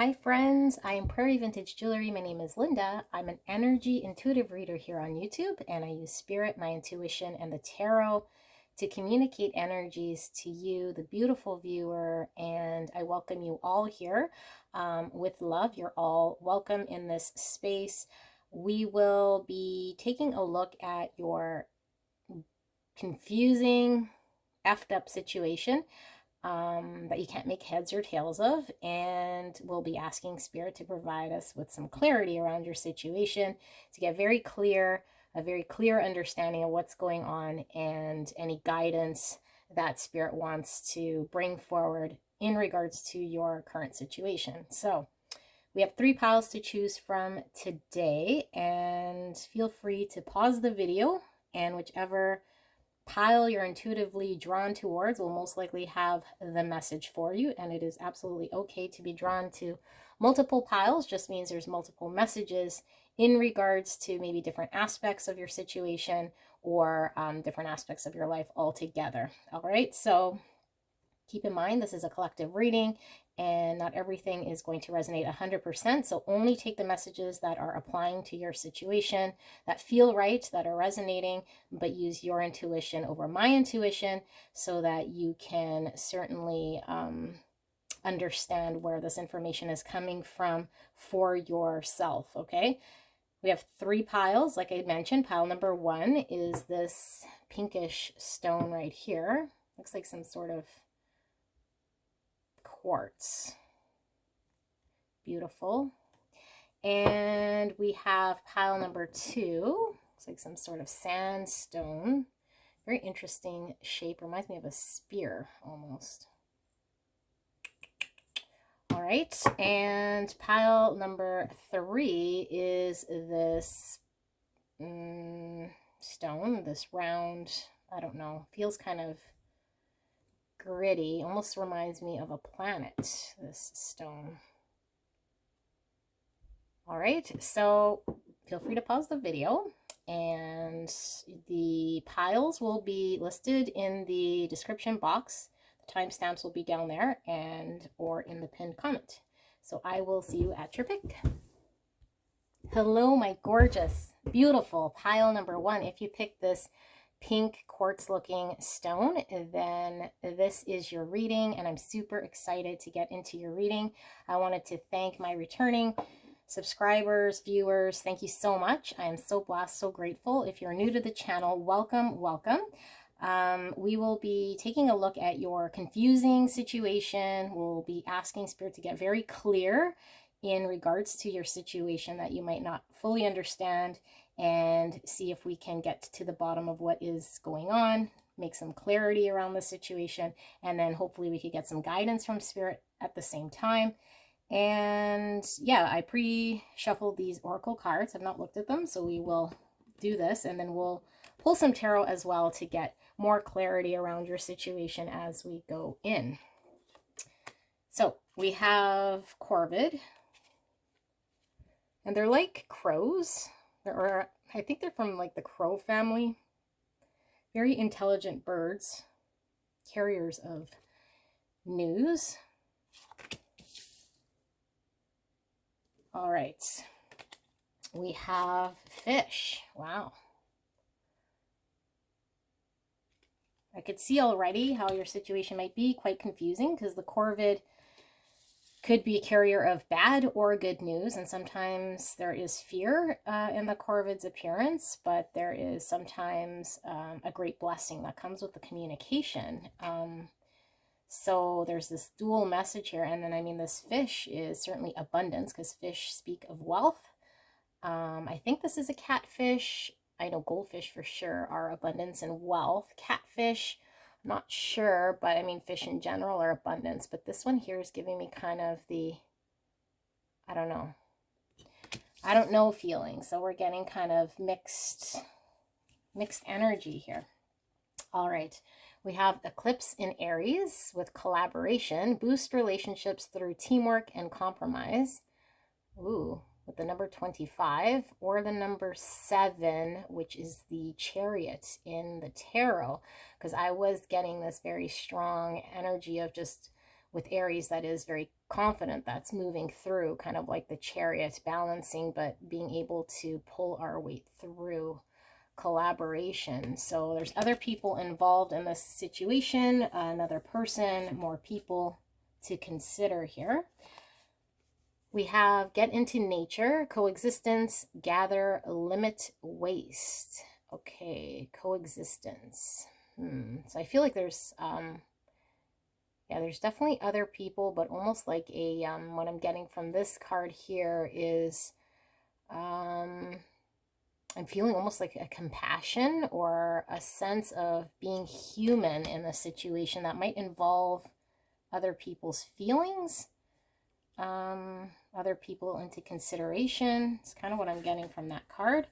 Hi friends, I am Prairie Vintage Jewelry. My name is Linda. I'm an energy intuitive reader here on YouTube, and I use spirit, my intuition, and the tarot to communicate energies to you, the beautiful viewer, and I welcome you all here with love. You're all welcome in this space. We will be taking a look at your confusing, effed up situation that you can't make heads or tails of, and we'll be asking spirit to provide us with some clarity around your situation to get a very clear understanding of what's going on and any guidance that spirit wants to bring forward in regards to your current situation. So we have 3 piles to choose from today, and feel free to pause the video, and whichever pile you're intuitively drawn towards will most likely have the message for you. And it is absolutely okay to be drawn to multiple piles. Just means there's multiple messages in regards to maybe different aspects of your situation or different aspects of your life altogether. All right, so keep in mind this is a collective reading and not everything is going to resonate 100%. So only take the messages that are applying to your situation, that feel right, that are resonating, but use your intuition over my intuition so that you can certainly understand where this information is coming from for yourself, okay? We have 3 piles, like I mentioned. Pile number 1 is this pinkish stone right here. Looks like some sort of quartz. Beautiful. And we have pile number 2. Looks like some sort of sandstone. Very interesting shape. Reminds me of a spear almost. All right. And pile number 3 is this stone, this round, I don't know, feels kind of gritty, almost reminds me of a planet, this stone. All right, so feel free to pause the video, and the piles will be listed in the description box. The timestamps will be down there and or in the pinned comment. So I will see you at your pick. Hello, my gorgeous, beautiful pile number 1. If you pick this pink quartz looking stone, then this is your reading, and I'm super excited to get into your reading. I wanted to thank my returning subscribers, viewers. Thank you so much. I am so blessed, so grateful. If you're new to the channel, welcome. We will be taking a look at your confusing situation. We'll be asking spirit to get very clear in regards to your situation that you might not fully understand, and see if we can get to the bottom of what is going on, make some clarity around the situation, and then hopefully we could get some guidance from spirit at the same time. And yeah, I pre-shuffled these oracle cards. I've not looked at them, so we will do this, and then we'll pull some tarot as well to get more clarity around your situation as we go in. So we have corvid, and they're like crows. I think they're from like the crow family. Very intelligent birds, carriers of news. All right, we have fish. Wow. I could see already how your situation might be quite confusing, because the corvid could be a carrier of bad or good news, and sometimes there is fear in the corvid's appearance, but there is sometimes a great blessing that comes with the communication. So there's this dual message here, and then I mean this fish is certainly abundance, because fish speak of wealth. I think this is a catfish. I know goldfish for sure are abundance and wealth. Catfish, not sure, but I mean fish in general are abundance, but this one here is giving me kind of the I don't know feeling. So we're getting kind of mixed energy here. All right, we have eclipse in Aries with collaboration, boost relationships through teamwork and compromise. Ooh, with the number 25 or the number 7, which is the Chariot in the tarot, because I was getting this very strong energy of just with Aries, that is very confident, that's moving through, kind of like the Chariot, balancing, but being able to pull our weight through. Collaboration. So there's other people involved in this situation, another person, more people to consider here. We have get into nature, coexistence, gather, limit, waste. Okay, coexistence. So I feel like there's yeah, there's definitely other people, but almost like a what I'm getting from this card here is I'm feeling almost like a compassion or a sense of being human in a situation that might involve other people's feelings, other people into consideration. It's kind of what I'm getting from that card.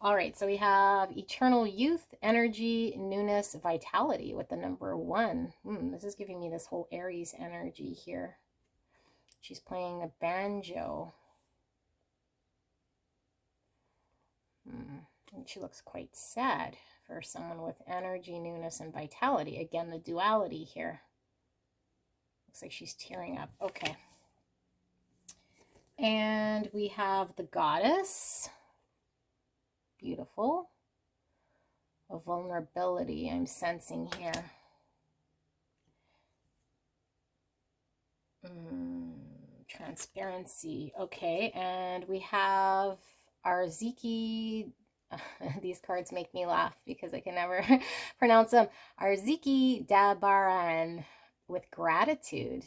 All right, so we have eternal youth, energy, newness, vitality with the number 1. This is giving me this whole Aries energy here. She's playing a banjo. And she looks quite sad for someone with energy, newness, and vitality. Again, the duality here. Looks like she's tearing up. Okay. And we have the goddess. Beautiful. A vulnerability I'm sensing here. Transparency. Okay, and we have Arziki. These cards make me laugh because I can never pronounce them. Arziki Dabaran with gratitude.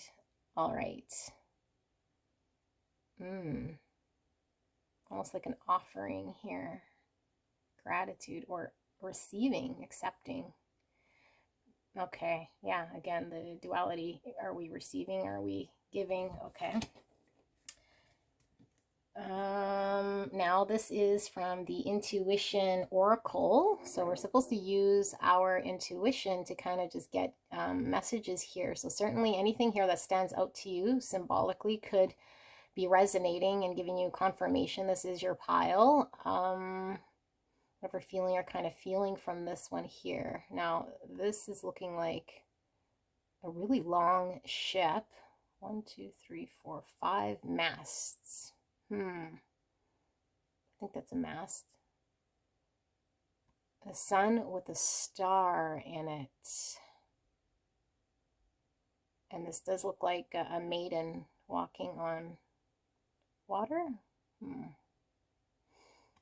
All right. Almost like an offering here. Gratitude or receiving, accepting. Okay, yeah, again, the duality. Are we receiving? Are we giving? Okay. Now this is from the Intuition Oracle. So we're supposed to use our intuition to kind of just get messages here. So certainly anything here that stands out to you symbolically could be resonating and giving you confirmation this is your pile. Whatever feeling you're kind of feeling from this one here. Now, this is looking like a really long ship. 1, 2, 3, 4, 5 masts. I think that's a mast. The sun with a star in it. And this does look like a maiden walking on water.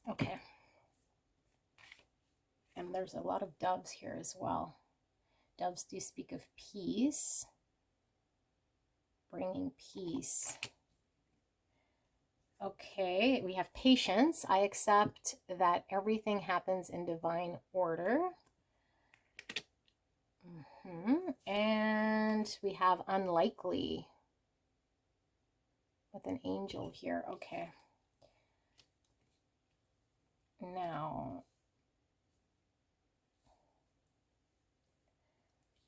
Okay. And there's a lot of doves here as well. Doves do speak of peace, bringing peace. Okay, we have patience. I accept that everything happens in divine order. And we have unlikely with an angel here. Okay. Now,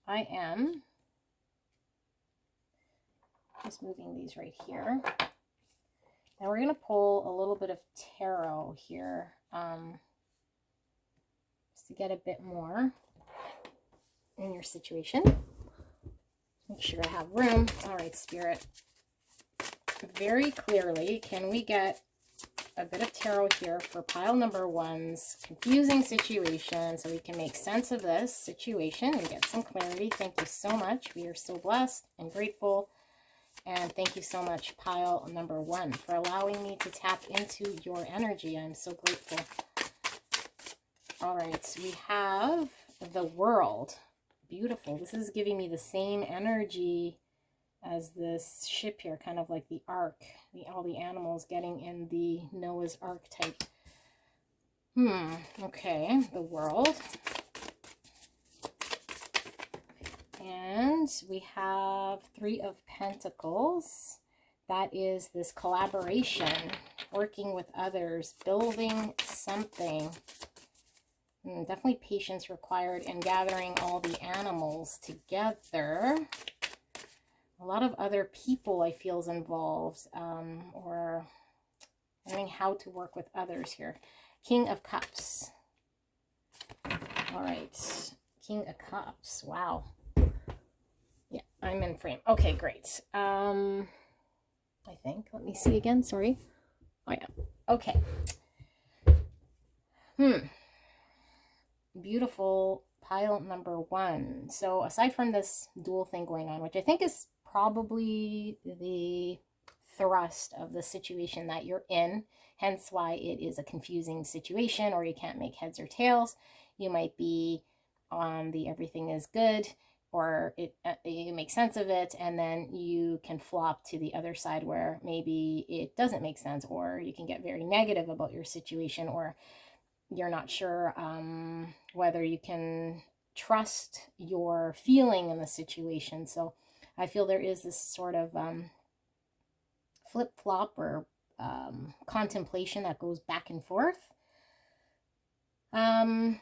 I am just moving these right here. Now we're going to pull a little bit of tarot here, just to get a bit more in your situation. Make sure I have room. All right, Spirit. Very clearly, can we get a bit of tarot here for pile number 1's confusing situation so we can make sense of this situation and get some clarity. Thank you so much. We are so blessed and grateful. And thank you so much, pile number 1, for allowing me to tap into your energy. I'm so grateful. All right, so we have the World. Beautiful. This is giving me the same energy as this ship here, kind of like the Ark. All the animals getting in the Noah's Ark type. Okay, the World. And we have 3 of Pentacles. That is this collaboration, working with others, building something. Definitely patience required in gathering all the animals together. A lot of other people I feel is involved, or learning how to work with others here. King of Cups. All right, King of Cups. Wow. Yeah, I'm in frame. Okay, great. I think. Let me see again. Sorry. Oh yeah. Okay. Beautiful pile number one. So aside from this dual thing going on, which I think is probably the thrust of the situation that you're in, hence why it is a confusing situation or you can't make heads or tails. You might be on the everything is good, or you make sense of it, and then you can flop to the other side where maybe it doesn't make sense, or you can get very negative about your situation, or you're not sure whether you can trust your feeling in the situation. So I feel there is this sort of flip flop or contemplation that goes back and forth. And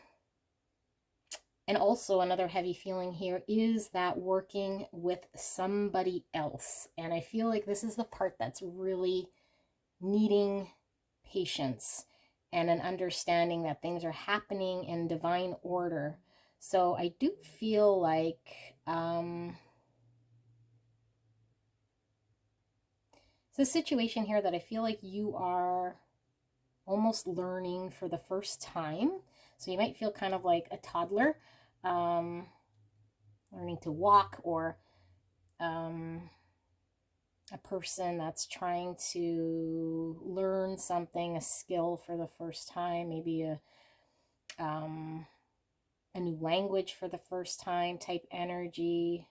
also another heavy feeling here is that working with somebody else. And I feel like this is the part that's really needing patience and an understanding that things are happening in divine order. So I do feel like it's a situation here that I feel like you are almost learning for the first time. So you might feel kind of like a toddler, learning to walk, or a person that's trying to learn something, a skill for the first time, maybe a new language for the first time type energy.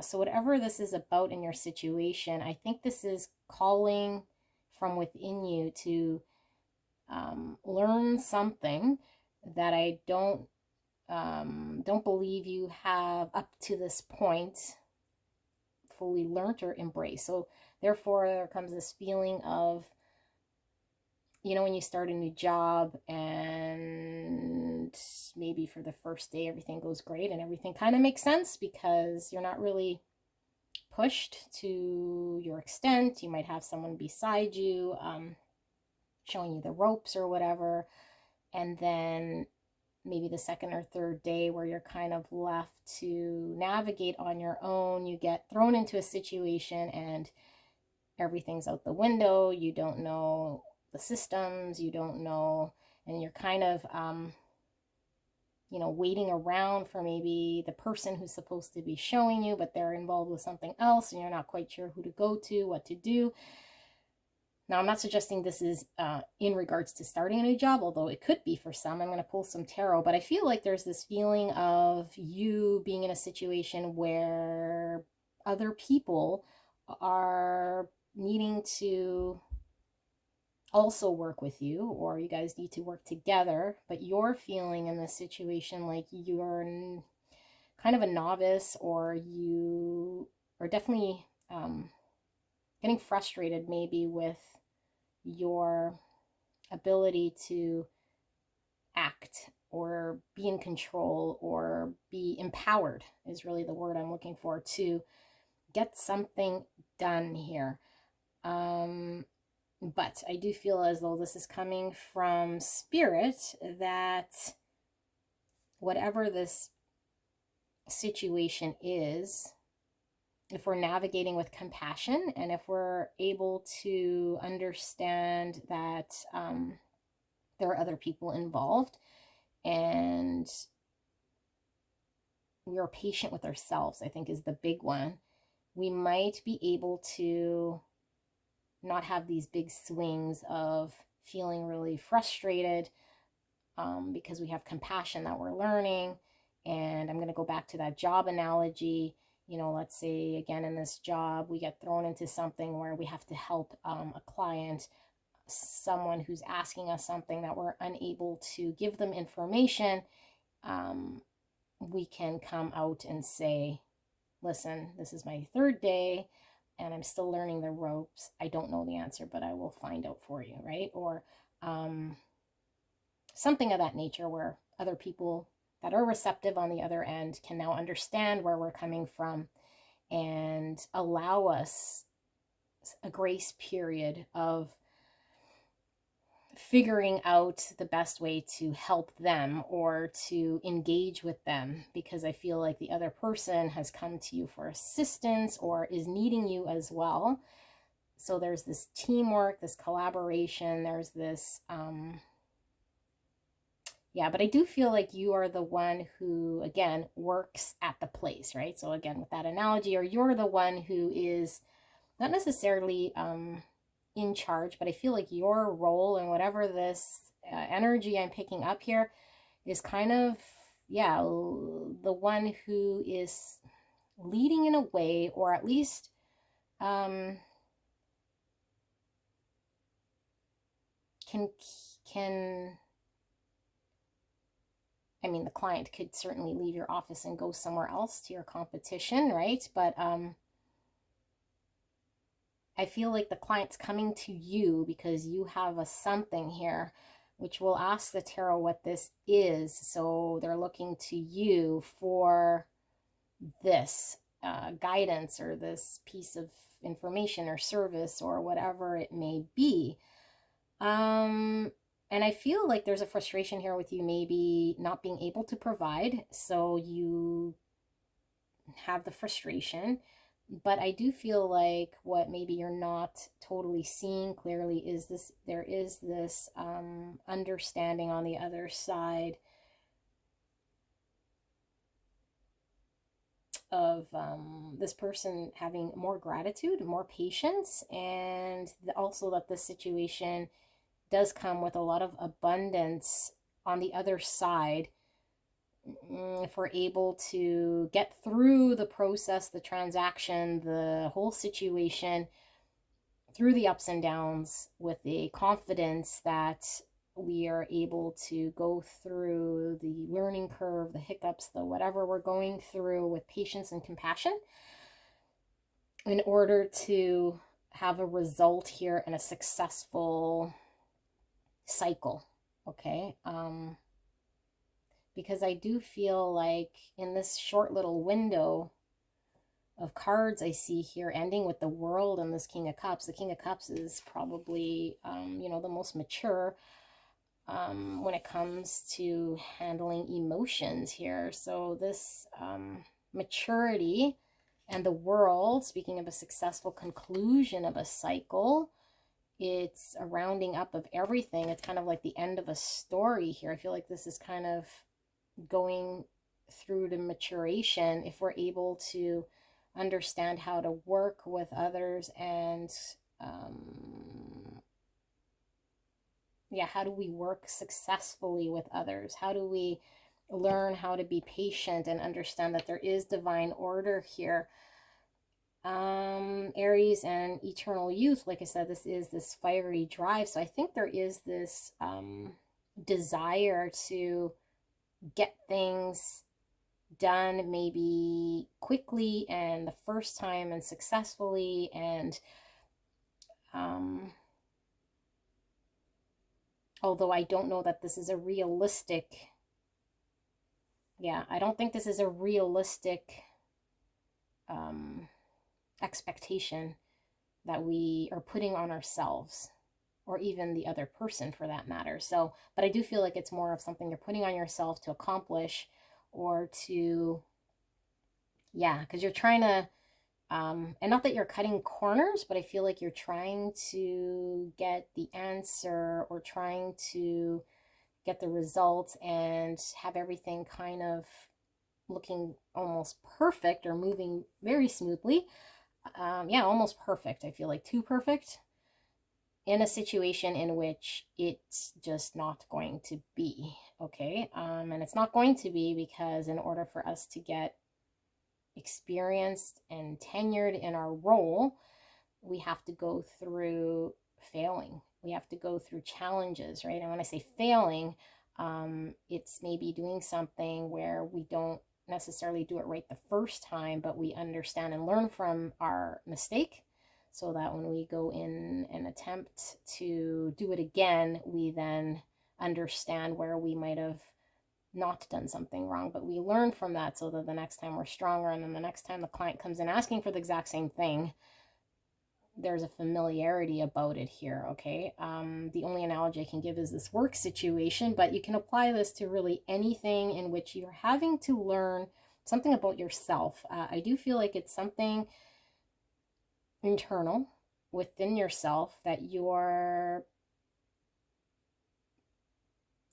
So whatever this is about in your situation, I think this is calling from within you to learn something that I don't believe you have up to this point fully learned or embraced. So therefore there comes this feeling of, you know, when you start a new job and maybe for the first day everything goes great and everything kind of makes sense because you're not really pushed to your extent. You might have someone beside you showing you the ropes or whatever, and then maybe the second or third day where you're kind of left to navigate on your own, you get thrown into a situation and everything's out the window. You don't know the systems, you don't know, and you're kind of waiting around for maybe the person who's supposed to be showing you, but they're involved with something else and you're not quite sure who to go to, what to do. Now, I'm not suggesting this is in regards to starting a new job, although it could be for some. I'm going to pull some tarot, but I feel like there's this feeling of you being in a situation where other people are needing to also work with you, or you guys need to work together, but you're feeling in this situation like you're kind of a novice, or you are definitely getting frustrated maybe with your ability to act or be in control or be empowered is really the word I'm looking for, to get something done here. But I do feel as though this is coming from spirit, that whatever this situation is, if we're navigating with compassion and if we're able to understand that there are other people involved and we are patient with ourselves, I think is the big one, we might be able to not have these big swings of feeling really frustrated because we have compassion that we're learning. And I'm going to go back to that job analogy. Let's say again in this job, we get thrown into something where we have to help a client, someone who's asking us something that we're unable to give them information. We can come out and say, listen, this is my third day and I'm still learning the ropes. I don't know the answer, but I will find out for you, right? Or something of that nature, where other people that are receptive on the other end can now understand where we're coming from and allow us a grace period of figuring out the best way to help them or to engage with them, because I feel like the other person has come to you for assistance or is needing you as well. So there's this teamwork, this collaboration, there's this, yeah, but I do feel like you are the one who, again, works at the place, right? So again, with that analogy, or you're the one who is not necessarily in charge, but I feel like your role and whatever this energy I'm picking up here is kind of, yeah, the one who is leading in a way, or at least can I mean, the client could certainly leave your office and go somewhere else to your competition, right? But I feel like the client's coming to you because you have a something here, which will ask the tarot what this is. So they're looking to you for this guidance or this piece of information or service or whatever it may be. And I feel like there's a frustration here with you maybe not being able to provide. So you have the frustration. But I do feel like what maybe you're not totally seeing clearly is this, there is this understanding on the other side of this person having more gratitude, more patience, and also that this situation does come with a lot of abundance on the other side. If we're able to get through the process, the transaction, the whole situation, through the ups and downs with the confidence that we are able to go through the learning curve, the hiccups, the whatever we're going through with patience and compassion in order to have a result here and a successful cycle. Okay. Because I do feel like in this short little window of cards I see here, ending with the World and this King of Cups. The King of Cups is probably, the most mature when it comes to handling emotions here. So this maturity and the World, speaking of a successful conclusion of a cycle, it's a rounding up of everything. It's kind of like the end of a story here. I feel like this is kind of going through to maturation if we're able to understand how to work with others and how do we work successfully with others? How do we learn how to be patient and understand that there is divine order here? Aries and eternal youth, like I said, this is this fiery drive. So I think there is this desire to get things done maybe quickly and the first time and successfully, and although I don't know that this is a realistic, I don't think this is a realistic expectation that we are putting on ourselves, or even the other person for that matter. So, but I do feel like it's more of something you're putting on yourself to accomplish, or to, because you're trying to, and not that you're cutting corners, but I feel like you're trying to get the answer or trying to get the results and have everything kind of looking almost perfect or moving very smoothly. Almost perfect. I feel like too perfect in a situation in which it's just not going to be, okay? And it's not going to be because in order for us to get experienced and tenured in our role, we have to go through failing. We have to go through challenges, right? And when I say failing, it's maybe doing something where we don't necessarily do it right the first time, but we understand and learn from our mistake, so that when we go in and attempt to do it again, we then understand where we might have not done something wrong, but we learn from that so that the next time we're stronger. And then the next time the client comes in asking for the exact same thing, there's a familiarity about it here, okay? The only analogy I can give is this work situation, but you can apply this to really anything in which you're having to learn something about yourself. I do feel like it's something internal within yourself that you're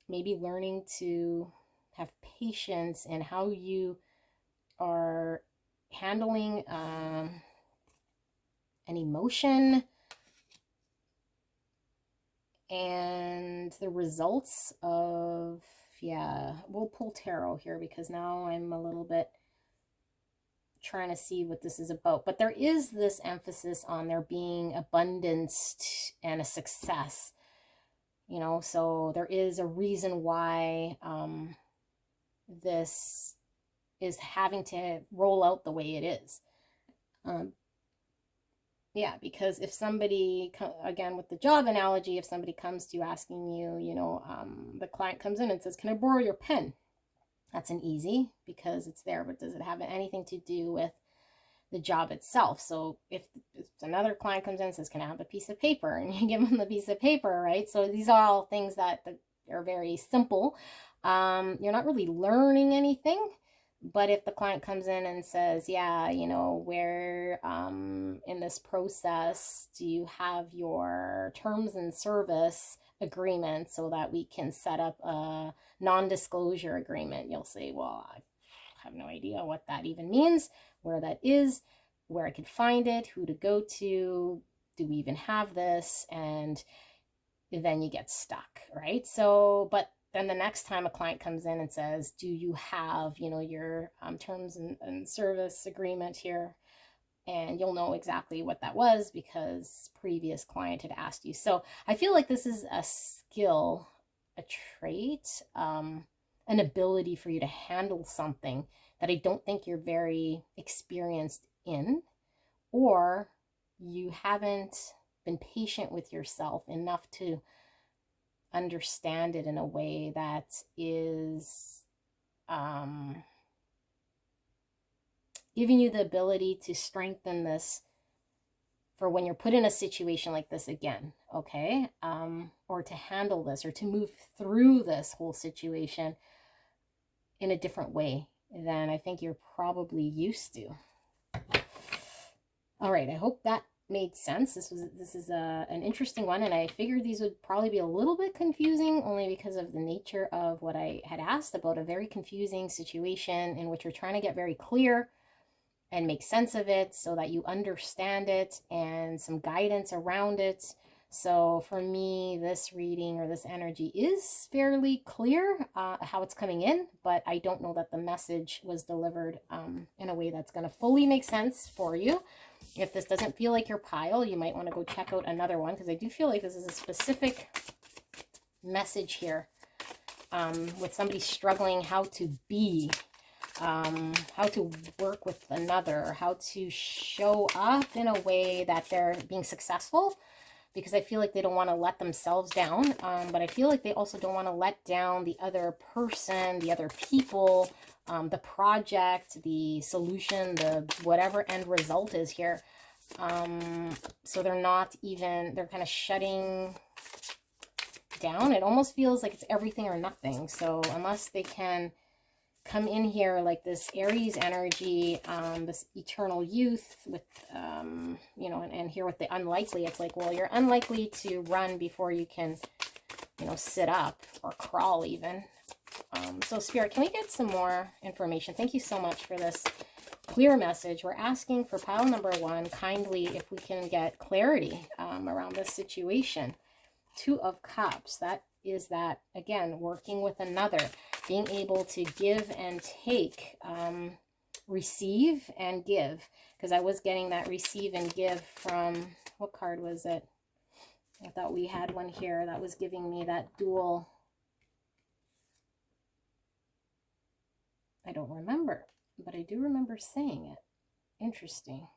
maybe learning to have patience in how you are handling an emotion and the results of, yeah, we'll pull tarot here because now I'm a little bit trying to see what this is about. But there is this emphasis on there being abundance and a success, you know, so there is a reason why this is having to roll out the way it is. Yeah, because if somebody, again, with the job analogy, if somebody comes to you asking you, you know, the client comes in and says, can I borrow your pen? That's an easy because it's there, but does it have anything to do with the job itself? So if another client comes in and says, can I have a piece of paper? And you give them the piece of paper, right? So these are all things that are very simple. You're not really learning anything. But if the client comes in and says, yeah, you know, where in this process do you have your terms and service agreement so that we can set up a non-disclosure agreement? You'll say, well, I have no idea what that even means, where that is, where I could find it, who to go to, do we even have this? And then you get stuck, right? So, but then the next time a client comes in and says, do you have, you know, your terms and service agreement here? And you'll know exactly what that was because previous client had asked you. So I feel like this is a skill, a trait, an ability for you to handle something that I don't think you're very experienced in, or you haven't been patient with yourself enough to understand it in a way that is giving you the ability to strengthen this for when you're put in a situation like this again, okay? Or to handle this or to move through this whole situation in a different way than I think you're probably used to. All right, I hope that made sense. This is an interesting one, and I figured these would probably be a little bit confusing only because of the nature of what I had asked about, a very confusing situation in which you're trying to get very clear and make sense of it so that you understand it and some guidance around it. So for me, this reading or this energy is fairly clear how it's coming in, but I don't know that the message was delivered in a way that's going to fully make sense for you. If this doesn't feel like your pile, you might want to go check out another one, because I do feel like this is a specific message here with somebody struggling how to be, how to work with another, or how to show up in a way that they're being successful, because I feel like they don't want to let themselves down, but I feel like they also don't want to let down the other person, the other people, the project, the solution, the whatever end result is here. So they're not even, they're kind of shutting down. It almost feels like it's everything or nothing. So unless they can come in here like this Aries energy, this eternal youth with, you know, and here with the unlikely, it's like, well, you're unlikely to run before you can, you know, sit up or crawl even. So Spirit, can we get some more information? Thank you so much for this clear message. We're asking for pile number 1, kindly, if we can get clarity around this situation. 2 of Cups, that is that, again, working with another, being able to give and take, receive and give, because I was getting that receive and give from, what card was it? I thought we had one here that was giving me that dual. I don't remember, but I do remember saying it. Interesting.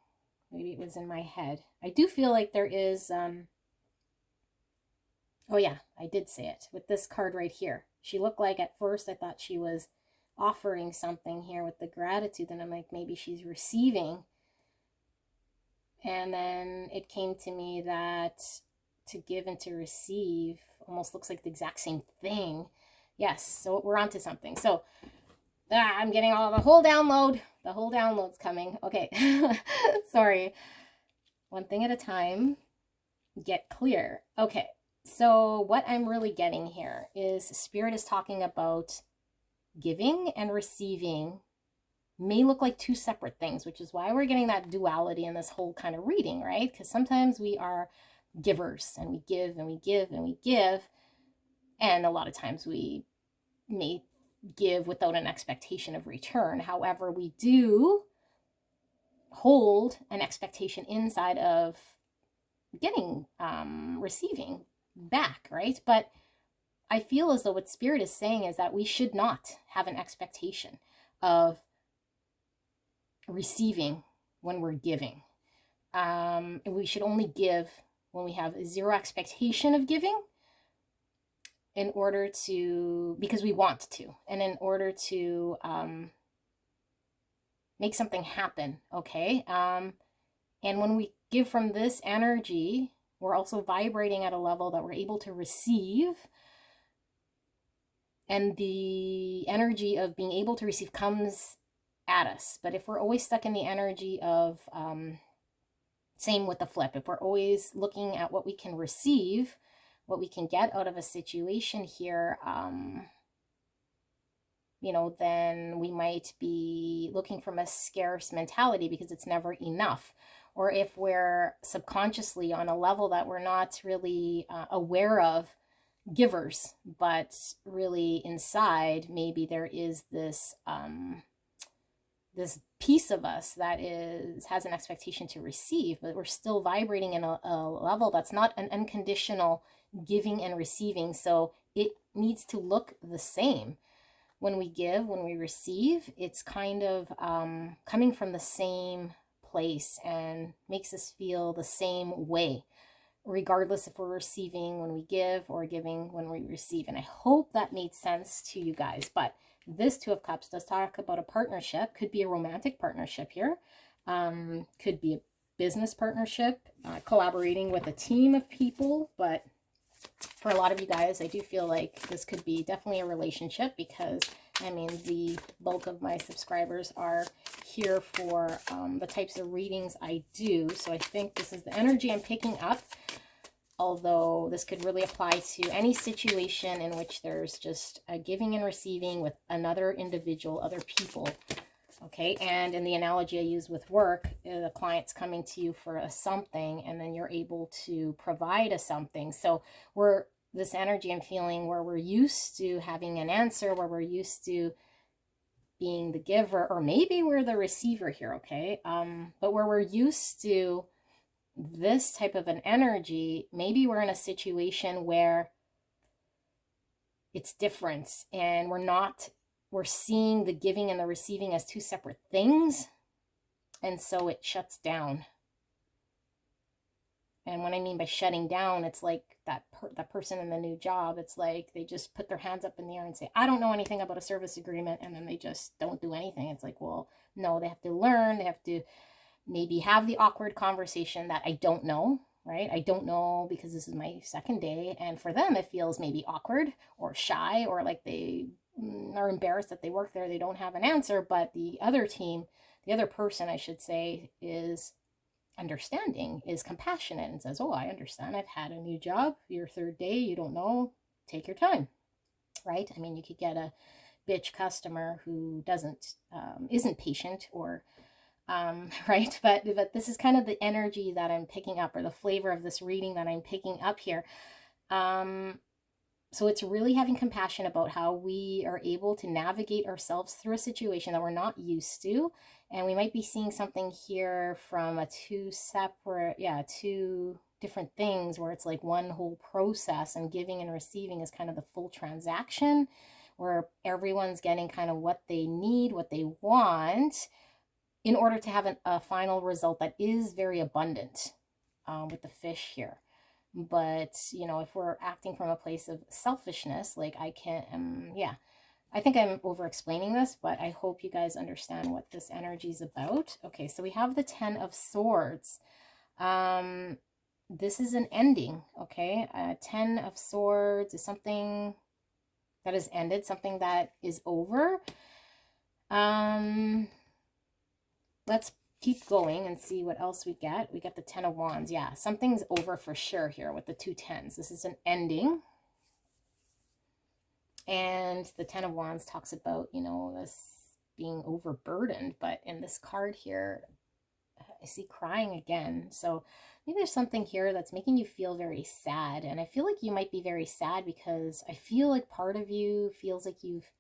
Maybe it was in my head. I do feel like there is, oh yeah, I did say it with this card right here. She looked like, at first I thought she was offering something here with the gratitude, and I'm like, maybe she's receiving. And then it came to me that to give and to receive almost looks like the exact same thing. Yes, so we're onto something. So I'm getting all the whole download. The whole download's coming. Okay. Sorry. One thing at a time. Get clear. Okay. So what I'm really getting here is Spirit is talking about giving and receiving may look like two separate things, which is why we're getting that duality in this whole kind of reading, right? Because sometimes we are givers and we give and we give and we give. And a lot of times we may give without an expectation of return. However, we do hold an expectation inside of getting, receiving back, right? But I feel as though what Spirit is saying is that we should not have an expectation of receiving when we're giving. We should only give when we have zero expectation of giving, in order to, because we want to, and in order to make something happen, okay? And when we give from this energy, we're also vibrating at a level that we're able to receive. And the energy of being able to receive comes at us. But if we're always stuck in the energy of, same with the flip, if we're always looking at what we can receive, what we can get out of a situation here, then we might be looking from a scarce mentality because it's never enough. Or if we're subconsciously on a level that we're not really aware of, givers, but really inside, maybe there is this this piece of us that has an expectation to receive, but we're still vibrating in a level that's not an unconditional giving and receiving. So it needs to look the same. When we give, when we receive, it's kind of coming from the same place and makes us feel the same way, regardless if we're receiving when we give or giving when we receive. And I hope that made sense to you guys. But this Two of Cups does talk about a partnership. Could be a romantic partnership here. Could be a business partnership, collaborating with a team of people. But for a lot of you guys, I do feel like this could be definitely a relationship, because the bulk of my subscribers are here for the types of readings I do. So I think this is the energy I'm picking up, although this could really apply to any situation in which there's just a giving and receiving with another individual, other people. Okay, and in the analogy I use with work, the client's coming to you for a something, and then you're able to provide a something. So this energy I'm feeling, where we're used to having an answer, where we're used to being the giver, or maybe we're the receiver here, okay? But where we're used to this type of an energy, maybe we're in a situation where it's different, and we're seeing the giving and the receiving as two separate things, and so it shuts down. And what I mean by shutting down, it's like that person in the new job, it's like they just put their hands up in the air and say, I don't know anything about a service agreement, and then they just don't do anything. It's like, well, no, they have to learn, they have to maybe have the awkward conversation that I don't know, right? I don't know because this is my second day, and for them it feels maybe awkward or shy, or like they are embarrassed that they work there, they don't have an answer. But the other person, I should say, is understanding, is compassionate, and says, oh, I understand, I've had a new job, your third day, you don't know, take your time, right? You could get a bitch customer who isn't patient, or right? But this is kind of the energy that I'm picking up, or the flavor of this reading that I'm picking up here. So it's really having compassion about how we are able to navigate ourselves through a situation that we're not used to. And we might be seeing something here from two different things, where it's like one whole process, and giving and receiving is kind of the full transaction, where everyone's getting kind of what they need, what they want, in order to have a final result that is very abundant, with the fish here. But, if we're acting from a place of selfishness, like I think I'm over explaining this, but I hope you guys understand what this energy is about. Okay, so we have the 10 of Swords. This is an ending, okay? 10 of Swords is something that has ended, something that is over. Let's keep going and see what else we get. We got the 10 of Wands. Yeah, something's over for sure here with the 2 10s. This is an ending. And the 10 of Wands talks about, you know, this being overburdened. But in this card here, I see crying again. So maybe there's something here that's making you feel very sad. And I feel like you might be very sad because I feel like part of you feels like you've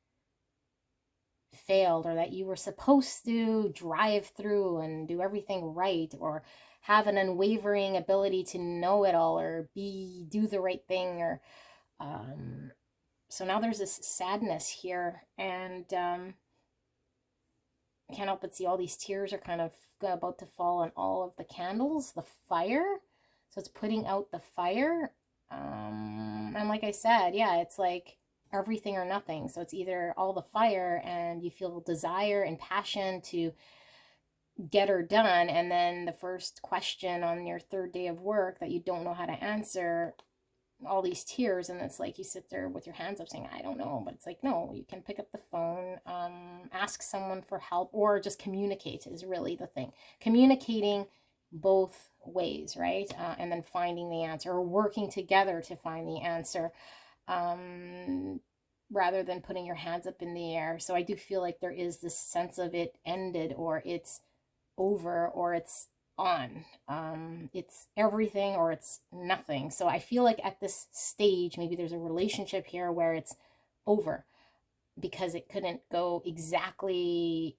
failed, or that you were supposed to drive through and do everything right, or have an unwavering ability to know it all, or do the right thing, or so now there's this sadness here, and I can't help but see all these tears are kind of about to fall on all of the candles, the fire. So it's putting out the fire. And like I said, yeah, it's like everything or nothing. So it's either all the fire and you feel desire and passion to get her done, and then the first question on your 3rd day of work that you don't know how to answer, all these tears, and it's like you sit there with your hands up saying, I don't know. But it's like, no, you can pick up the phone, ask someone for help, or just communicate is really the thing. Communicating both ways, right? And then finding the answer, or working together to find the answer, rather than putting your hands up in the air. So I do feel like there is this sense of it ended, or it's over, or it's on. It's everything or it's nothing. So I feel like at this stage, maybe there's a relationship here where it's over because it couldn't go exactly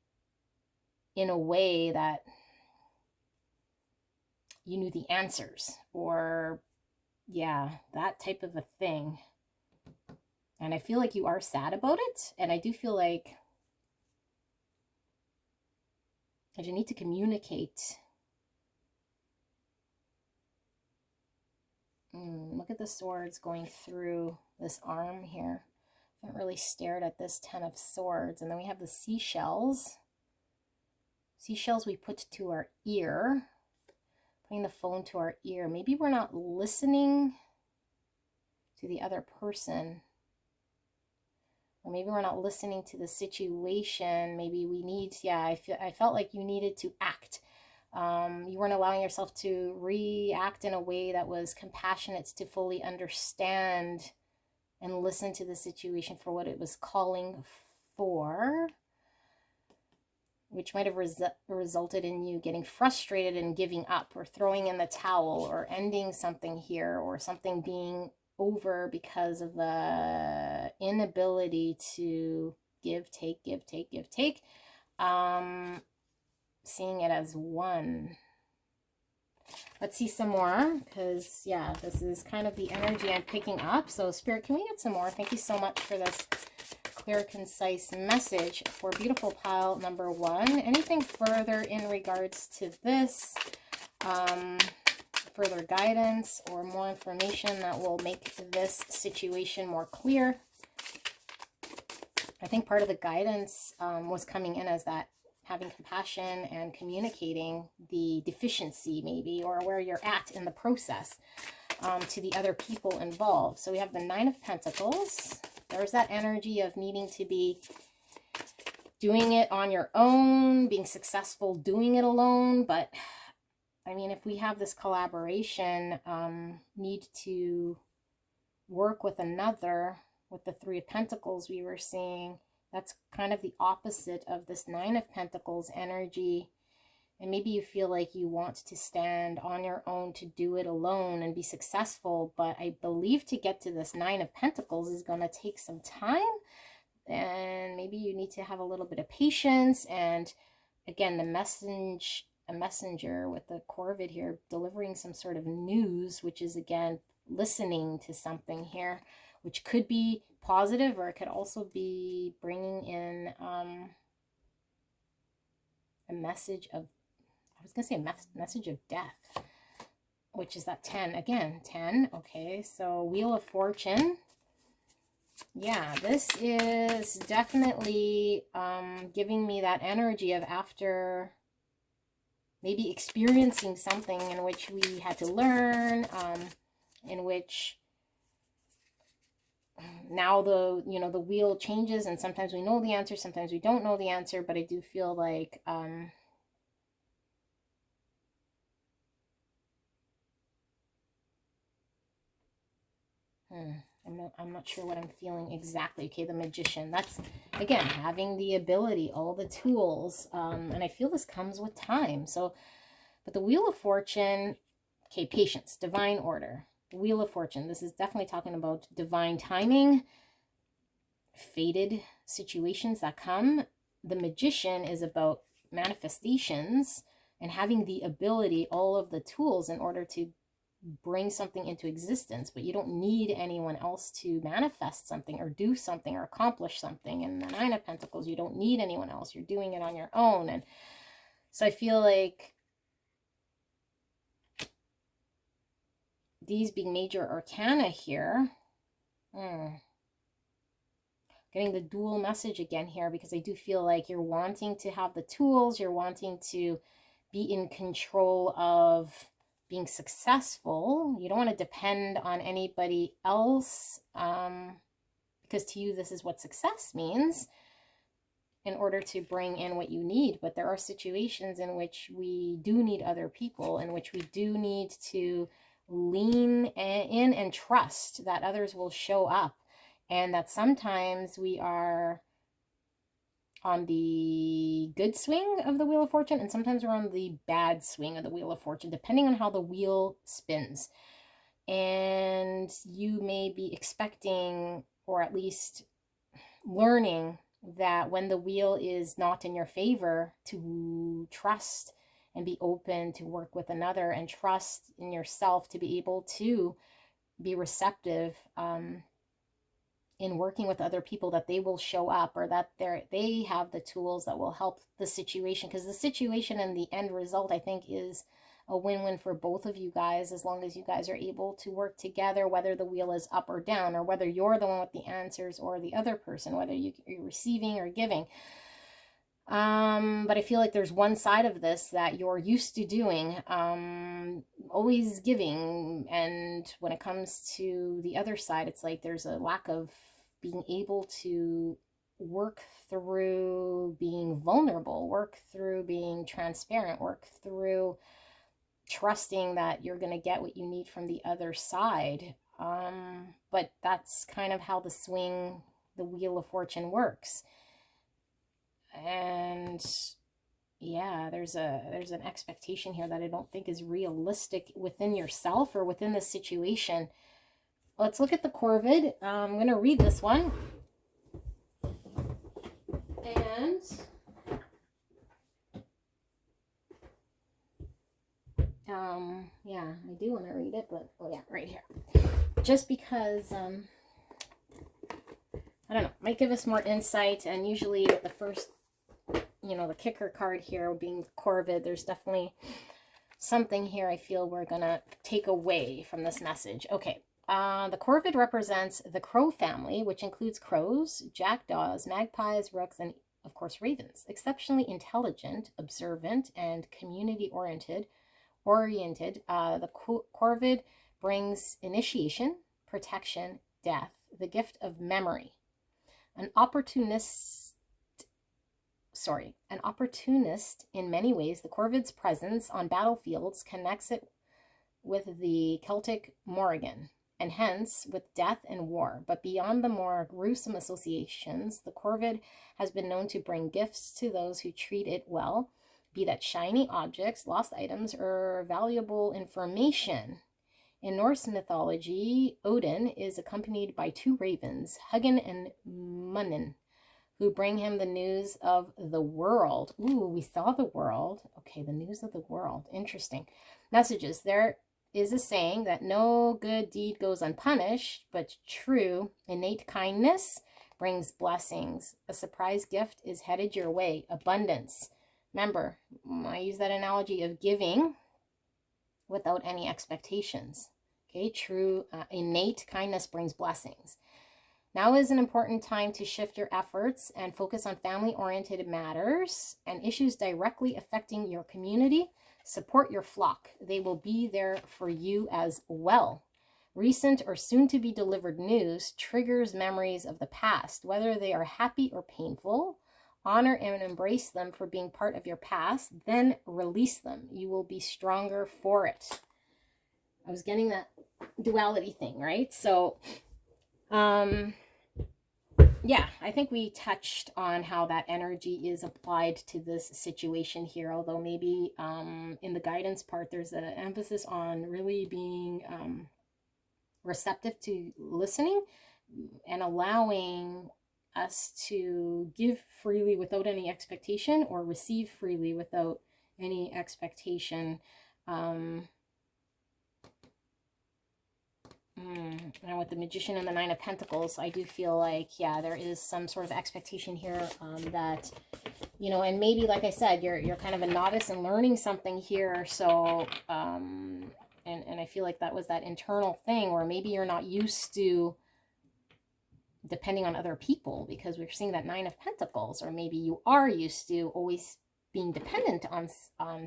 in a way that you knew the answers, or yeah, that type of a thing. And I feel like you are sad about it, and I do feel like you need to communicate. Look at the swords going through this arm here. I haven't really stared at this 10 of Swords. And then we have the seashells. Seashells we put to our ear. Putting the phone to our ear. Maybe we're not listening to the other person. Or maybe we're not listening to the situation. Maybe we need, yeah, I felt like you needed to act. You weren't allowing yourself to react in a way that was compassionate, to fully understand and listen to the situation for what it was calling for, which might have resulted in you getting frustrated and giving up, or throwing in the towel, or ending something here, or something being over because of the inability to give, take, give, take, give, take. Seeing it as one. Let's see some more, because yeah, this is kind of the energy I'm picking up. So Spirit, can we get some more? Thank you so much for this clear, concise message for beautiful pile number 1. Anything further in regards to this? Further guidance or more information that will make this situation more clear? I think part of the guidance was coming in as that having compassion and communicating the deficiency maybe, or where you're at in the process to the other people involved. So we have the 9 of Pentacles. There's that energy of needing to be doing it on your own, being successful doing it alone. But I mean, if we have this collaboration, need to work with another, with the 3 of Pentacles we were seeing, that's kind of the opposite of this 9 of Pentacles energy. And maybe you feel like you want to stand on your own to do it alone and be successful. But I believe to get to this 9 of Pentacles is going to take some time. And maybe you need to have a little bit of patience. And again, a messenger with the corvid here, delivering some sort of news, which is again, listening to something here, which could be positive, or it could also be bringing in a message of, I was going to say a message of death, which is that 10. Again, 10. Okay, so Wheel of Fortune. Yeah, this is definitely giving me that energy of after maybe experiencing something in which we had to learn, in which now the wheel changes, and sometimes we know the answer, sometimes we don't know the answer. But I do feel like I'm not sure what I'm feeling exactly. Okay, the Magician. That's, again, having the ability, all the tools. And I feel this comes with time. So, but the Wheel of Fortune, okay, patience, divine order. Wheel of Fortune. This is definitely talking about divine timing, fated situations that come. The Magician is about manifestations and having the ability, all of the tools in order to bring something into existence. But you don't need anyone else to manifest something or do something or accomplish something. And the Nine of Pentacles, you don't need anyone else. You're doing it on your own. And so I feel like these being major arcana here, getting the dual message again here, because I do feel like you're wanting to have the tools, you're wanting to be in control of being successful. You don't want to depend on anybody else, because to you this is what success means, in order to bring in what you need. But there are situations in which we do need other people, in which we do need to lean in and trust that others will show up, and that sometimes we are on the good swing of the Wheel of Fortune, and sometimes we're on the bad swing of the Wheel of Fortune, depending on how the wheel spins. And you may be expecting, or at least learning, that when the wheel is not in your favor, to trust and be open to work with another, and trust in yourself to be able to be receptive in working with other people, that they will show up, or that they have the tools that will help the situation. Because the situation and the end result, I think, is a win-win for both of you guys, as long as you guys are able to work together, whether the wheel is up or down, or whether you're the one with the answers or the other person, whether you're receiving or giving. But I feel like there's one side of this that you're used to doing, always giving, and when it comes to the other side, it's like there's a lack of being able to work through being vulnerable, work through being transparent, work through trusting that you're going to get what you need from the other side. But that's kind of how the Wheel of Fortune works. And yeah, there's an expectation here that I don't think is realistic within yourself or within the situation. Let's look at the Corvid. I'm going to read this one. And yeah, I do want to read it, but oh yeah, right here. Just because I don't know, might give us more insight. And usually with the first, the kicker card here being Corvid, there's definitely something here I feel we're gonna take away from this message. Okay. The Corvid represents the crow family, which includes crows, jackdaws, magpies, rooks, and of course ravens. Exceptionally intelligent, observant, and community-oriented. The Corvid brings initiation, protection, death, the gift of memory. An opportunist in many ways, the Corvid's presence on battlefields connects it with the Celtic Morrigan, and hence with death and war. But beyond the more gruesome associations, the Corvid has been known to bring gifts to those who treat it well, be that shiny objects, lost items, or valuable information. In Norse mythology, Odin is accompanied by two ravens, Hugin and Munin, who bring him the news of the world. Ooh, we saw the world. Okay, the news of the world. Interesting. Messages. There is a saying that no good deed goes unpunished, but true, innate kindness brings blessings. A surprise gift is headed your way. Abundance. Remember, I use that analogy of giving without any expectations. Okay, true, innate kindness brings blessings. Now is an important time to shift your efforts and focus on family-oriented matters and issues directly affecting your community. Support your flock. They will be there for you as well. Recent or soon-to-be delivered news triggers memories of the past, whether they are happy or painful. Honor and embrace them for being part of your past, then release them. You will be stronger for it. I was getting that duality thing, right? So, yeah, I think we touched on how that energy is applied to this situation here, although maybe in the guidance part, there's an emphasis on really being receptive to listening and allowing us to give freely without any expectation, or receive freely without any expectation. And with the Magician and the Nine of Pentacles, I do feel like, yeah, there is some sort of expectation here that, you know, and maybe, like I said, you're kind of a novice and learning something here. So, and I feel like that was that internal thing where maybe you're not used to depending on other people, because we're seeing that Nine of Pentacles, or maybe you are used to always being dependent on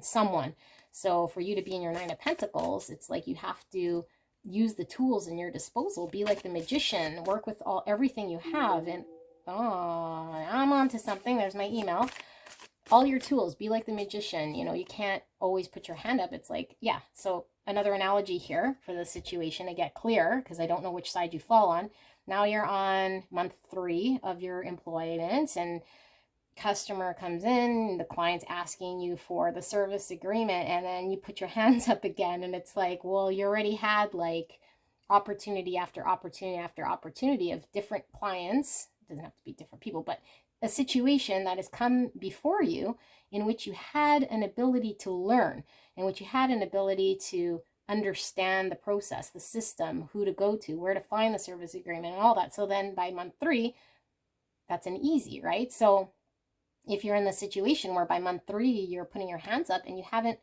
someone. So for you to be in your Nine of Pentacles, it's like you have to use the tools in your disposal. Be like the Magician. Work with everything you have. And I'm on to something. There's my email. All your tools. Be like the Magician. You know, you can't always put your hand up. It's like, yeah. So another analogy here for the situation to get clear, because I don't know which side you fall on. Now you're on month 3 of your employment, and customer comes in, the client's asking you for the service agreement, and then you put your hands up again, and it's like, well, you already had like opportunity after opportunity after opportunity of different clients. It doesn't have to be different people, but a situation that has come before you in which you had an ability to learn, in which you had an ability to understand the process, the system, who to go to, where to find the service agreement, and all that. So then by month 3, that's an easy, right? So if you're in the situation where by month 3 you're putting your hands up and you haven't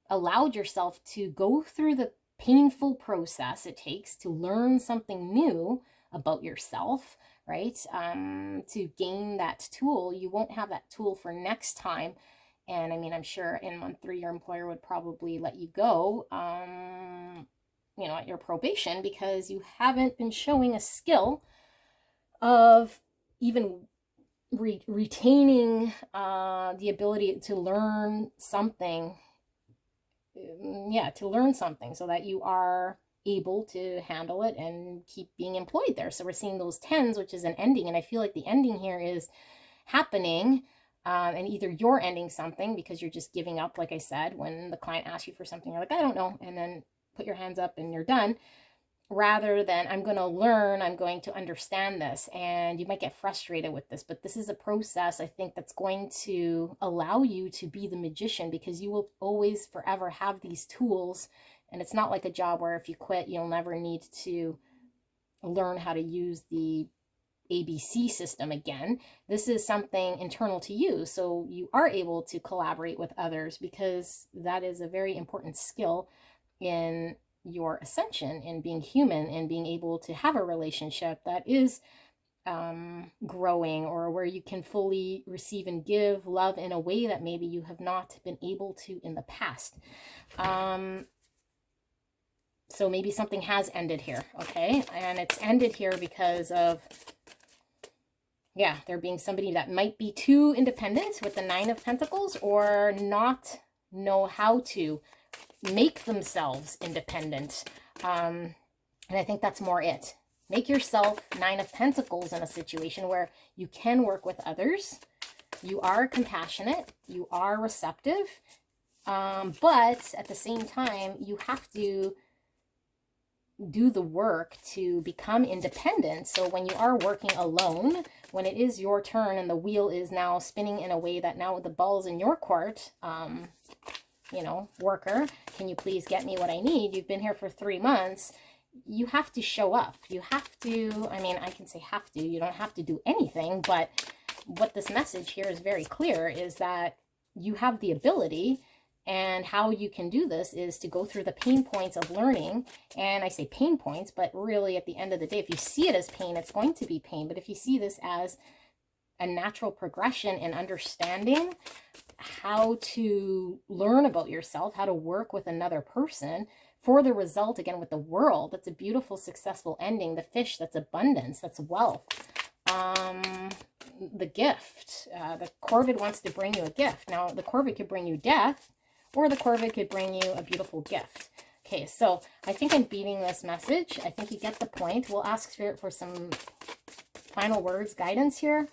allowed yourself to go through the painful process it takes to learn something new about yourself, right? To gain that tool, you won't have that tool for next time. And I mean, I'm sure in month 3, your employer would probably let you go, you know, at your probation, because you haven't been showing a skill of even retaining the ability to learn something. Yeah, to learn something so that you are able to handle it and keep being employed there. So we're seeing those 10s, which is an ending. And I feel like the ending here is happening. And either you're ending something because you're just giving up, like I said, when the client asks you for something, you're like, I don't know, and then put your hands up and you're done, rather than I'm going to learn, I'm going to understand this. And you might get frustrated with this, but this is a process, I think, that's going to allow you to be the Magician, because you will always forever have these tools. And it's not like a job where if you quit, you'll never need to learn how to use the ABC system again. This is something internal to you, so you are able to collaborate with others, because that is a very important skill in your ascension, in being human and being able to have a relationship that is growing, or where you can fully receive and give love in a way that maybe you have not been able to in the past. So maybe something has ended here, okay? And it's ended here because of, yeah, there being somebody that might be too independent with the Nine of Pentacles, or not know how to make themselves independent. And I think that's more it. Make yourself Nine of Pentacles in a situation where you can work with others. You are compassionate. You are receptive. But at the same time, you have to do the work to become independent. So when you are working alone, when it is your turn and the wheel is now spinning in a way that now the ball's in your court, you know, worker, can you please get me what I need? You've been here for 3 months. You have to show up. You have to, I mean, I can say have to, you don't have to do anything, but what this message here is very clear is that you have the ability. And how you can do this is to go through the pain points of learning. And I say pain points, but really at the end of the day, if you see it as pain, it's going to be pain. But if you see this as a natural progression in understanding how to learn about yourself, how to work with another person for the result, again, with the world. That's a beautiful, successful ending. The fish, that's abundance, that's wealth. The gift, the corvid wants to bring you a gift. Now, the corvid could bring you death, or the corvid could bring you a beautiful gift. Okay, so I think I'm beating this message. I think you get the point. We'll ask Spirit for some final words, guidance here.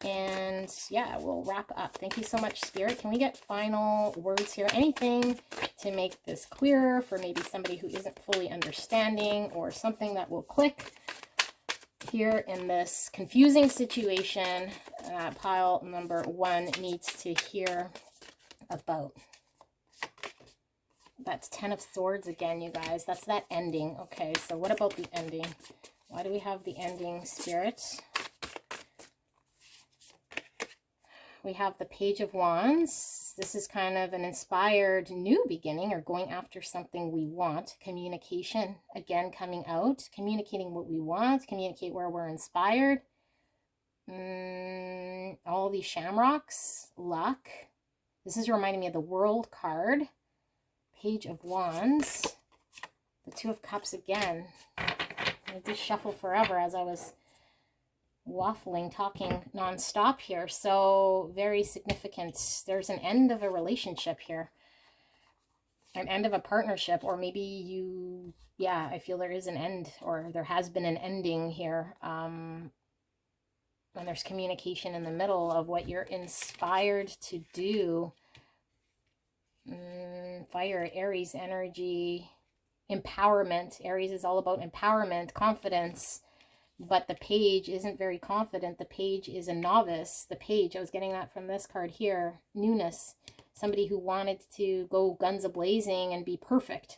And yeah, we'll wrap up. Thank you so much, Spirit. Can we get final words here? Anything to make this clearer for maybe somebody who isn't fully understanding, or something that will click here in this confusing situation pile number 1 needs to hear about. That's 10 of Swords again, you guys. That's that ending. Okay, so what about the ending? Why do we have the ending, Spirit? We have the Page of Wands. This is kind of an inspired new beginning, or going after something we want. Communication, again, coming out. Communicating what we want. Communicate where we're inspired. All these shamrocks. Luck. This is reminding me of the World card. Page of Wands. The Two of Cups again. I just shuffle forever as I was waffling, talking non-stop here. So very significant. There's an end of a relationship here, an end of a partnership, or maybe you, yeah, I feel there is an end, or there has been an ending here. And there's communication in the middle of what you're inspired to do. Fire, Aries energy, empowerment. Aries is all about empowerment, confidence. But the Page isn't very confident. The Page is a novice. The Page, I was getting that from this card here. Newness. Somebody who wanted to go guns a-blazing and be perfect.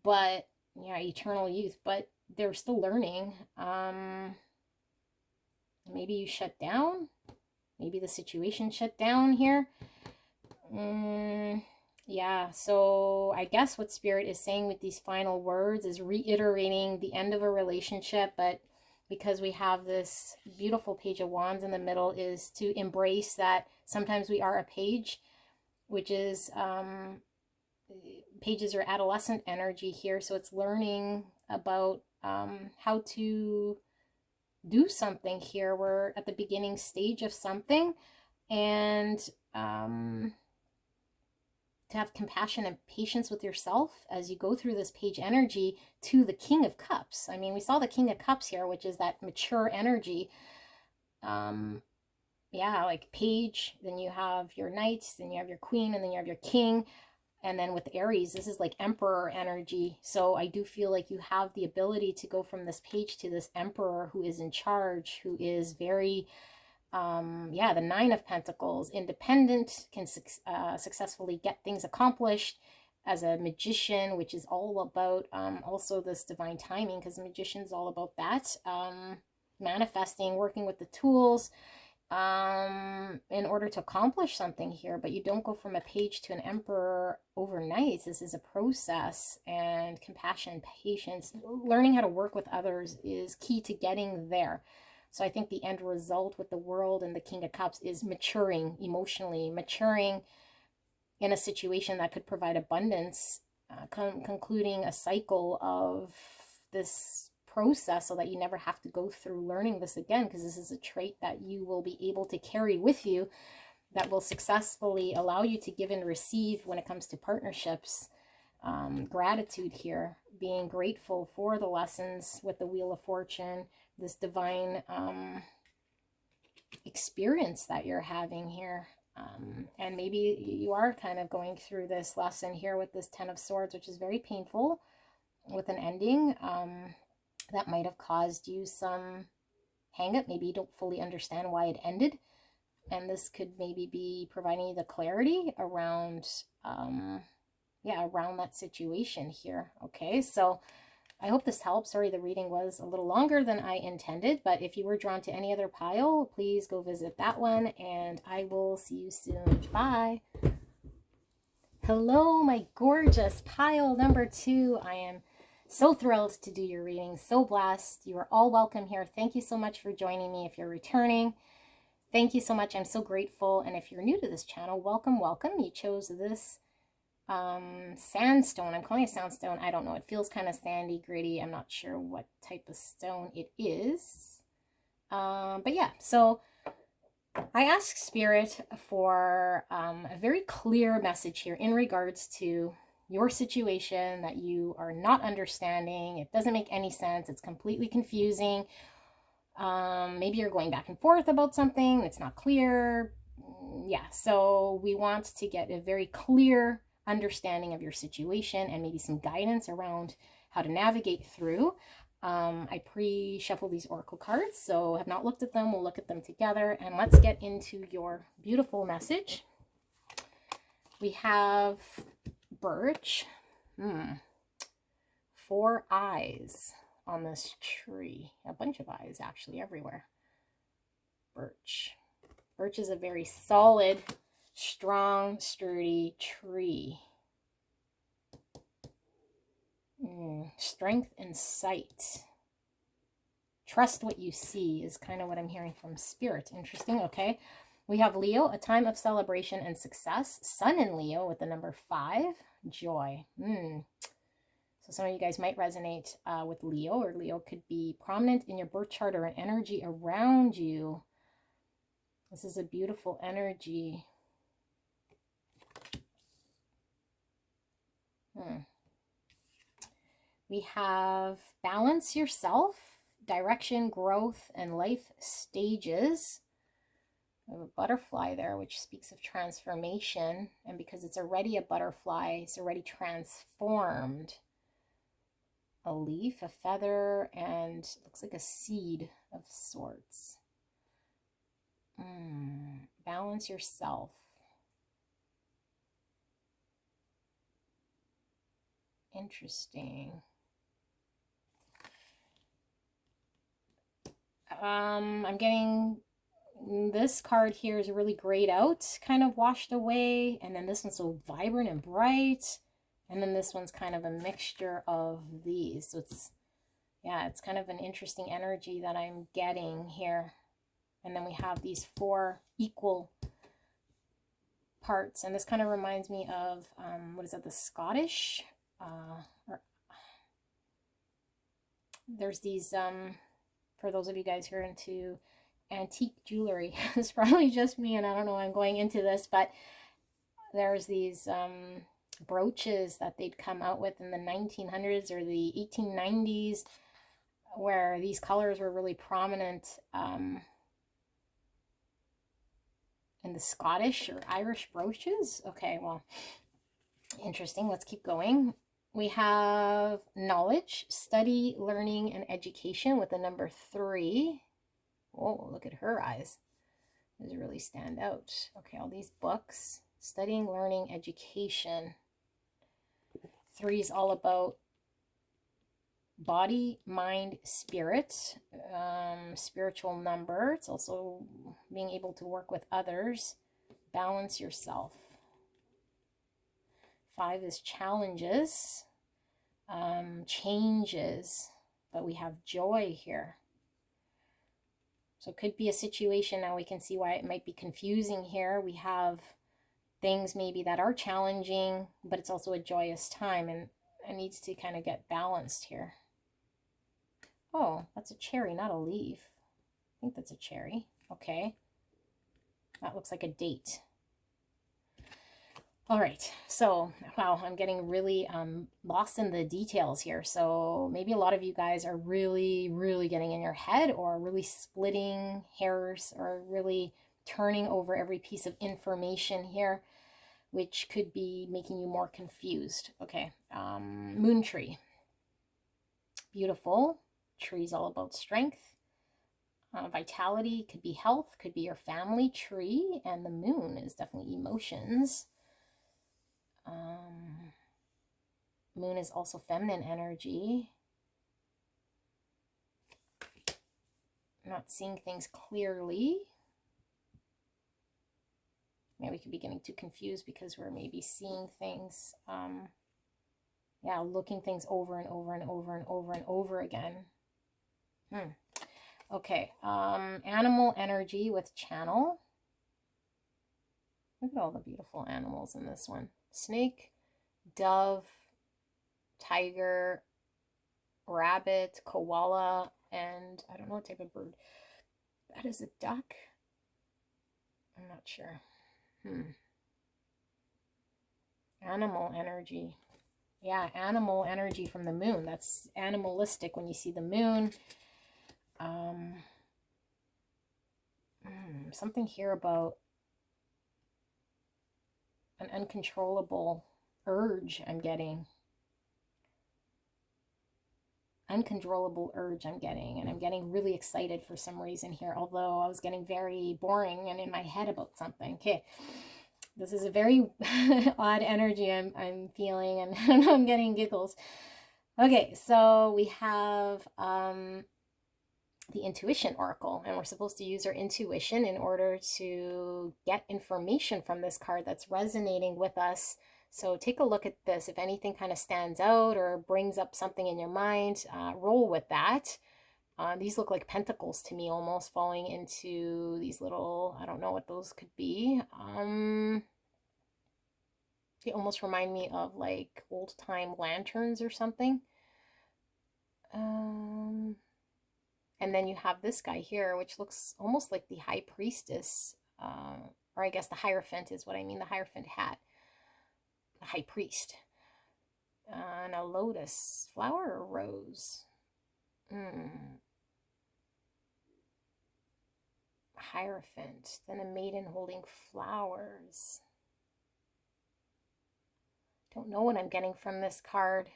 But, yeah, eternal youth. But they're still learning. Maybe you shut down. Maybe the situation shut down here. Yeah, so I guess what Spirit is saying with these final words is reiterating the end of a relationship, but because we have this beautiful Page of Wands in the middle, is to embrace that sometimes we are a page, which is, pages are adolescent energy here, so it's learning about how to do something here. We're at the beginning stage of something, and to have compassion and patience with yourself as you go through this Page energy to the King of Cups. I mean, we saw the King of Cups here, which is that mature energy. Yeah, like Page, then you have your Knight, then you have your Queen, and then you have your King. And then with Aries, this is like Emperor energy. So I do feel like you have the ability to go from this Page to this Emperor who is in charge, who is very... yeah, the Nine of Pentacles, independent, can successfully get things accomplished, as a magician, which is all about also this divine timing, because the magician is all about that, manifesting, working with the tools in order to accomplish something here. But you don't go from a Page to an Emperor overnight. This is a process, and compassion, patience, learning how to work with others is key to getting there. So I think the end result with the World and the King of Cups is maturing emotionally, maturing in a situation that could provide abundance, concluding a cycle of this process so that you never have to go through learning this again, because this is a trait that you will be able to carry with you that will successfully allow you to give and receive when it comes to partnerships. Gratitude here, being grateful for the lessons with the Wheel of Fortune, this divine experience that you're having here. And maybe you are kind of going through this lesson here with this Ten of Swords, which is very painful, with an ending that might have caused you some hang up. Maybe you don't fully understand why it ended, and this could maybe be providing you the clarity around yeah, around that situation here. Okay, so I hope this helps. Sorry, the reading was a little longer than I intended, but if you were drawn to any other pile, please go visit that one, and I will see you soon. Bye. Hello, my gorgeous pile number 2. I am so thrilled to do your reading, so blessed. You are all welcome here. Thank you so much for joining me if you're returning. Thank you so much. I'm so grateful. And if you're new to this channel, welcome, welcome. You chose this sandstone. I'm calling it sandstone. I don't know. It feels kind of sandy, gritty. I'm not sure what type of stone it is. But yeah, so I ask Spirit for a very clear message here in regards to your situation that you are not understanding. It doesn't make any sense. It's completely confusing. Maybe you're going back and forth about something. It's not clear. Yeah, so we want to get a very clear understanding of your situation and maybe some guidance around how to navigate through. I pre-shuffle these oracle cards, so have not looked at them. We'll look at them together, and let's get into your beautiful message. We have birch. 4 eyes on this tree. A bunch of eyes, actually, everywhere. Birch. Birch is a very solid, strong, sturdy tree. Strength and sight. Trust what you see is kind of what I'm hearing from Spirit. Interesting. Okay. We have Leo, a time of celebration and success. Sun in Leo with the number 5. Joy. So some of you guys might resonate with Leo, or Leo could be prominent in your birth chart or an energy around you. This is a beautiful energy. We have balance yourself, direction, growth, and life stages. We have a butterfly there, which speaks of transformation. And because it's already a butterfly, it's already transformed. A leaf, a feather, and looks like a seed of sorts. Balance yourself. Interesting. I'm getting this card here is really grayed out, kind of washed away, and then this one's so vibrant and bright, and then this one's kind of a mixture of these. So it's, yeah, it's kind of an interesting energy that I'm getting here. And then we have these 4 equal parts, and this kind of reminds me of what is that, the Scottish there's these for those of you guys who are into antique jewelry, it's probably just me and I don't know why I'm going into this, but there's these brooches that they'd come out with in the 1900s or the 1890s where these colors were really prominent in the Scottish or Irish brooches. Okay, well, interesting. Let's keep going. We have knowledge, study, learning, and education with the number 3. Oh, look at her eyes. Those really stand out. Okay, all these books. Studying, learning, education. 3 is all about body, mind, spirit. Spiritual number. It's also being able to work with others. Balance yourself. 5 is challenges, changes, but we have joy here. So it could be a situation, now we can see why it might be confusing here. We have things maybe that are challenging, but it's also a joyous time, and it needs to kind of get balanced here. Oh, that's a cherry, not a leaf. I think that's a cherry. Okay. That looks like a date. All right, so, wow, I'm getting really lost in the details here. So maybe a lot of you guys are really, really getting in your head, or really splitting hairs, or really turning over every piece of information here, which could be making you more confused. Okay, moon tree. Beautiful. Tree's all about strength. Vitality could be health, could be your family tree, and the moon is definitely emotions. Moon is also feminine energy. Not seeing things clearly. Yeah, we could be getting too confused because we're maybe seeing things, looking things over and over and over and over and over again. Okay, animal energy with channel. Look at all the beautiful animals in this one. Snake, dove, tiger, rabbit, koala, and I don't know what type of bird. That is a duck. I'm not sure. Animal energy. Yeah, animal energy from the moon. That's animalistic when you see the moon. Something here about an uncontrollable urge I'm getting. Uncontrollable urge I'm getting, and I'm getting really excited for some reason here, although I was getting very boring and in my head about something. Okay, this is a very odd energy I'm feeling, and I'm getting giggles. Okay, so we have the intuition oracle, and we're supposed to use our intuition in order to get information from this card that's resonating with us. So take a look at this. If anything kind of stands out or brings up something in your mind, roll with that. These look like pentacles to me, almost falling into these little, I don't know what those could be. They almost remind me of like old time lanterns or something. And then you have this guy here, which looks almost like the high priestess, or I guess the Hierophant is what I mean, the Hierophant hat. The high priest. And a lotus flower or rose? Hierophant. Then a maiden holding flowers. Don't know what I'm getting from this card.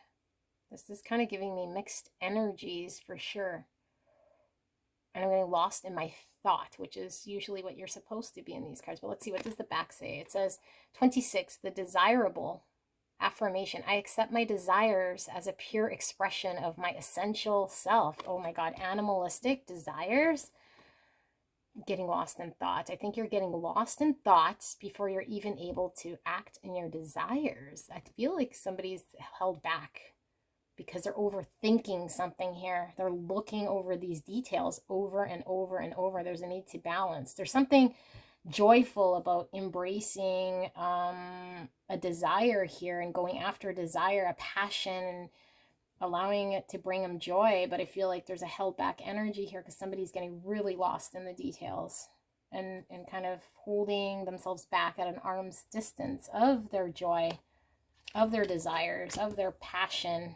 This is kind of giving me mixed energies for sure. And I'm getting lost in my thought, which is usually what you're supposed to be in these cards. But let's see, what does the back say? It says 26, the desirable affirmation. I accept my desires as a pure expression of my essential self. Oh my God, animalistic desires. Getting lost in thoughts. I think you're getting lost in thoughts before you're even able to act in your desires. I feel like somebody's held back because they're overthinking something here. They're looking over these details over and over and over. There's a need to balance. There's something joyful about embracing a desire here and going after a desire, a passion, and allowing it to bring them joy. But I feel like there's a held back energy here because somebody's getting really lost in the details and kind of holding themselves back at an arm's distance of their joy, of their desires, of their passion.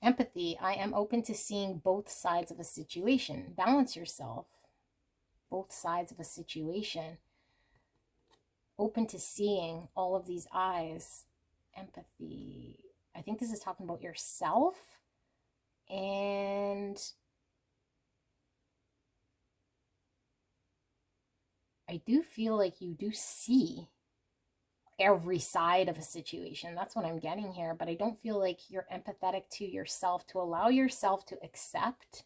Empathy. I am open to seeing both sides of a situation. Balance yourself. Both sides of a situation. Open to seeing all of these eyes. Empathy. I think this is talking about yourself. And I do feel like you do see every side of a situation. That's what I'm getting here. But I don't feel like you're empathetic to yourself, to allow yourself to accept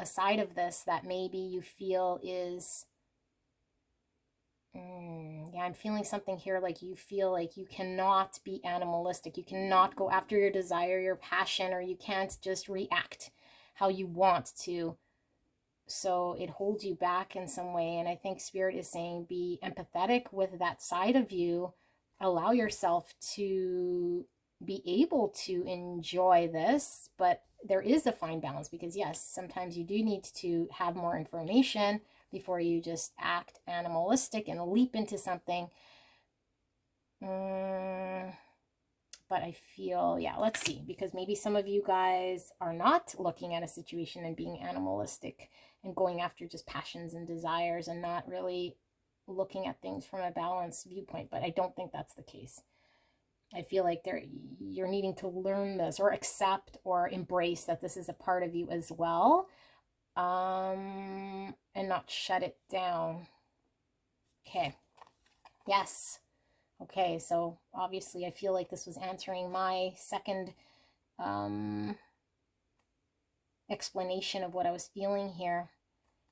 a side of this that maybe you feel is, yeah, I'm feeling something here like you feel like you cannot be animalistic. You cannot go after your desire, your passion, or you can't just react how you want to. So it holds you back in some way. And I think Spirit is saying be empathetic with that side of you. Allow yourself to be able to enjoy this. But there is a fine balance because, yes, sometimes you do need to have more information before you just act animalistic and leap into something. But I feel, yeah, let's see, because maybe some of you guys are not looking at a situation and being animalistic and going after just passions and desires and not really looking at things from a balanced viewpoint. But I don't think that's the case. I feel like you're needing to learn this or accept or embrace that this is a part of you as well, and not shut it down. Okay. Yes. Okay, so obviously I feel like this was answering my second explanation of what I was feeling here.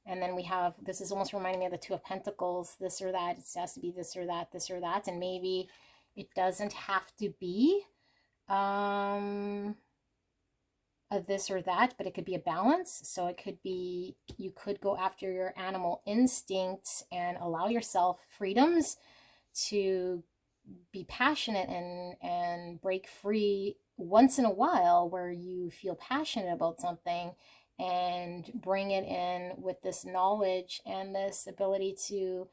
And then we have, this is almost reminding me of the Two of Pentacles, this or that. It has to be this or that, this or that. And maybe it doesn't have to be a a this or that, but it could be a balance. So it could be, you could go after your animal instincts and allow yourself freedoms to be passionate and break free once in a while where you feel passionate about something, and bring it in with this knowledge and this ability to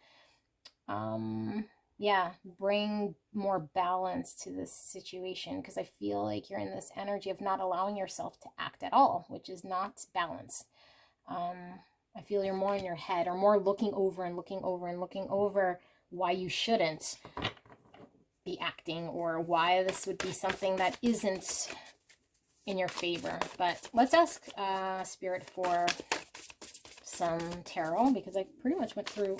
yeah, bring more balance to this situation, because I feel like you're in this energy of not allowing yourself to act at all, which is not balanced. I feel you're more in your head, or more looking over and looking over and looking over why you shouldn't be acting, or why this would be something that isn't in your favor. But let's ask Spirit for some tarot, because I pretty much went through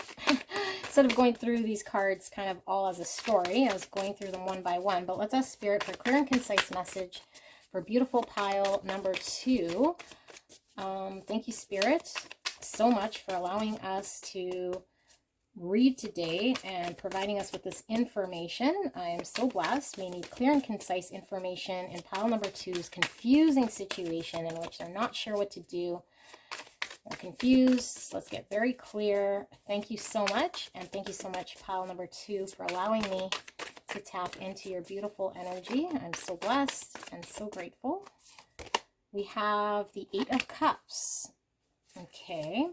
instead of going through these cards kind of all as a story, I was going through them one by one. But let's ask Spirit for clear and concise message for beautiful pile number 2. Thank you, Spirit, so much for allowing us to read today and providing us with this information. I am so blessed. We need clear and concise information in pile number 2's confusing situation in which they're not sure what to do. They're confused. Let's get very clear. Thank you so much. And thank you so much, pile number 2, for allowing me to tap into your beautiful energy. I'm so blessed and so grateful. We have the 8 of Cups. Okay.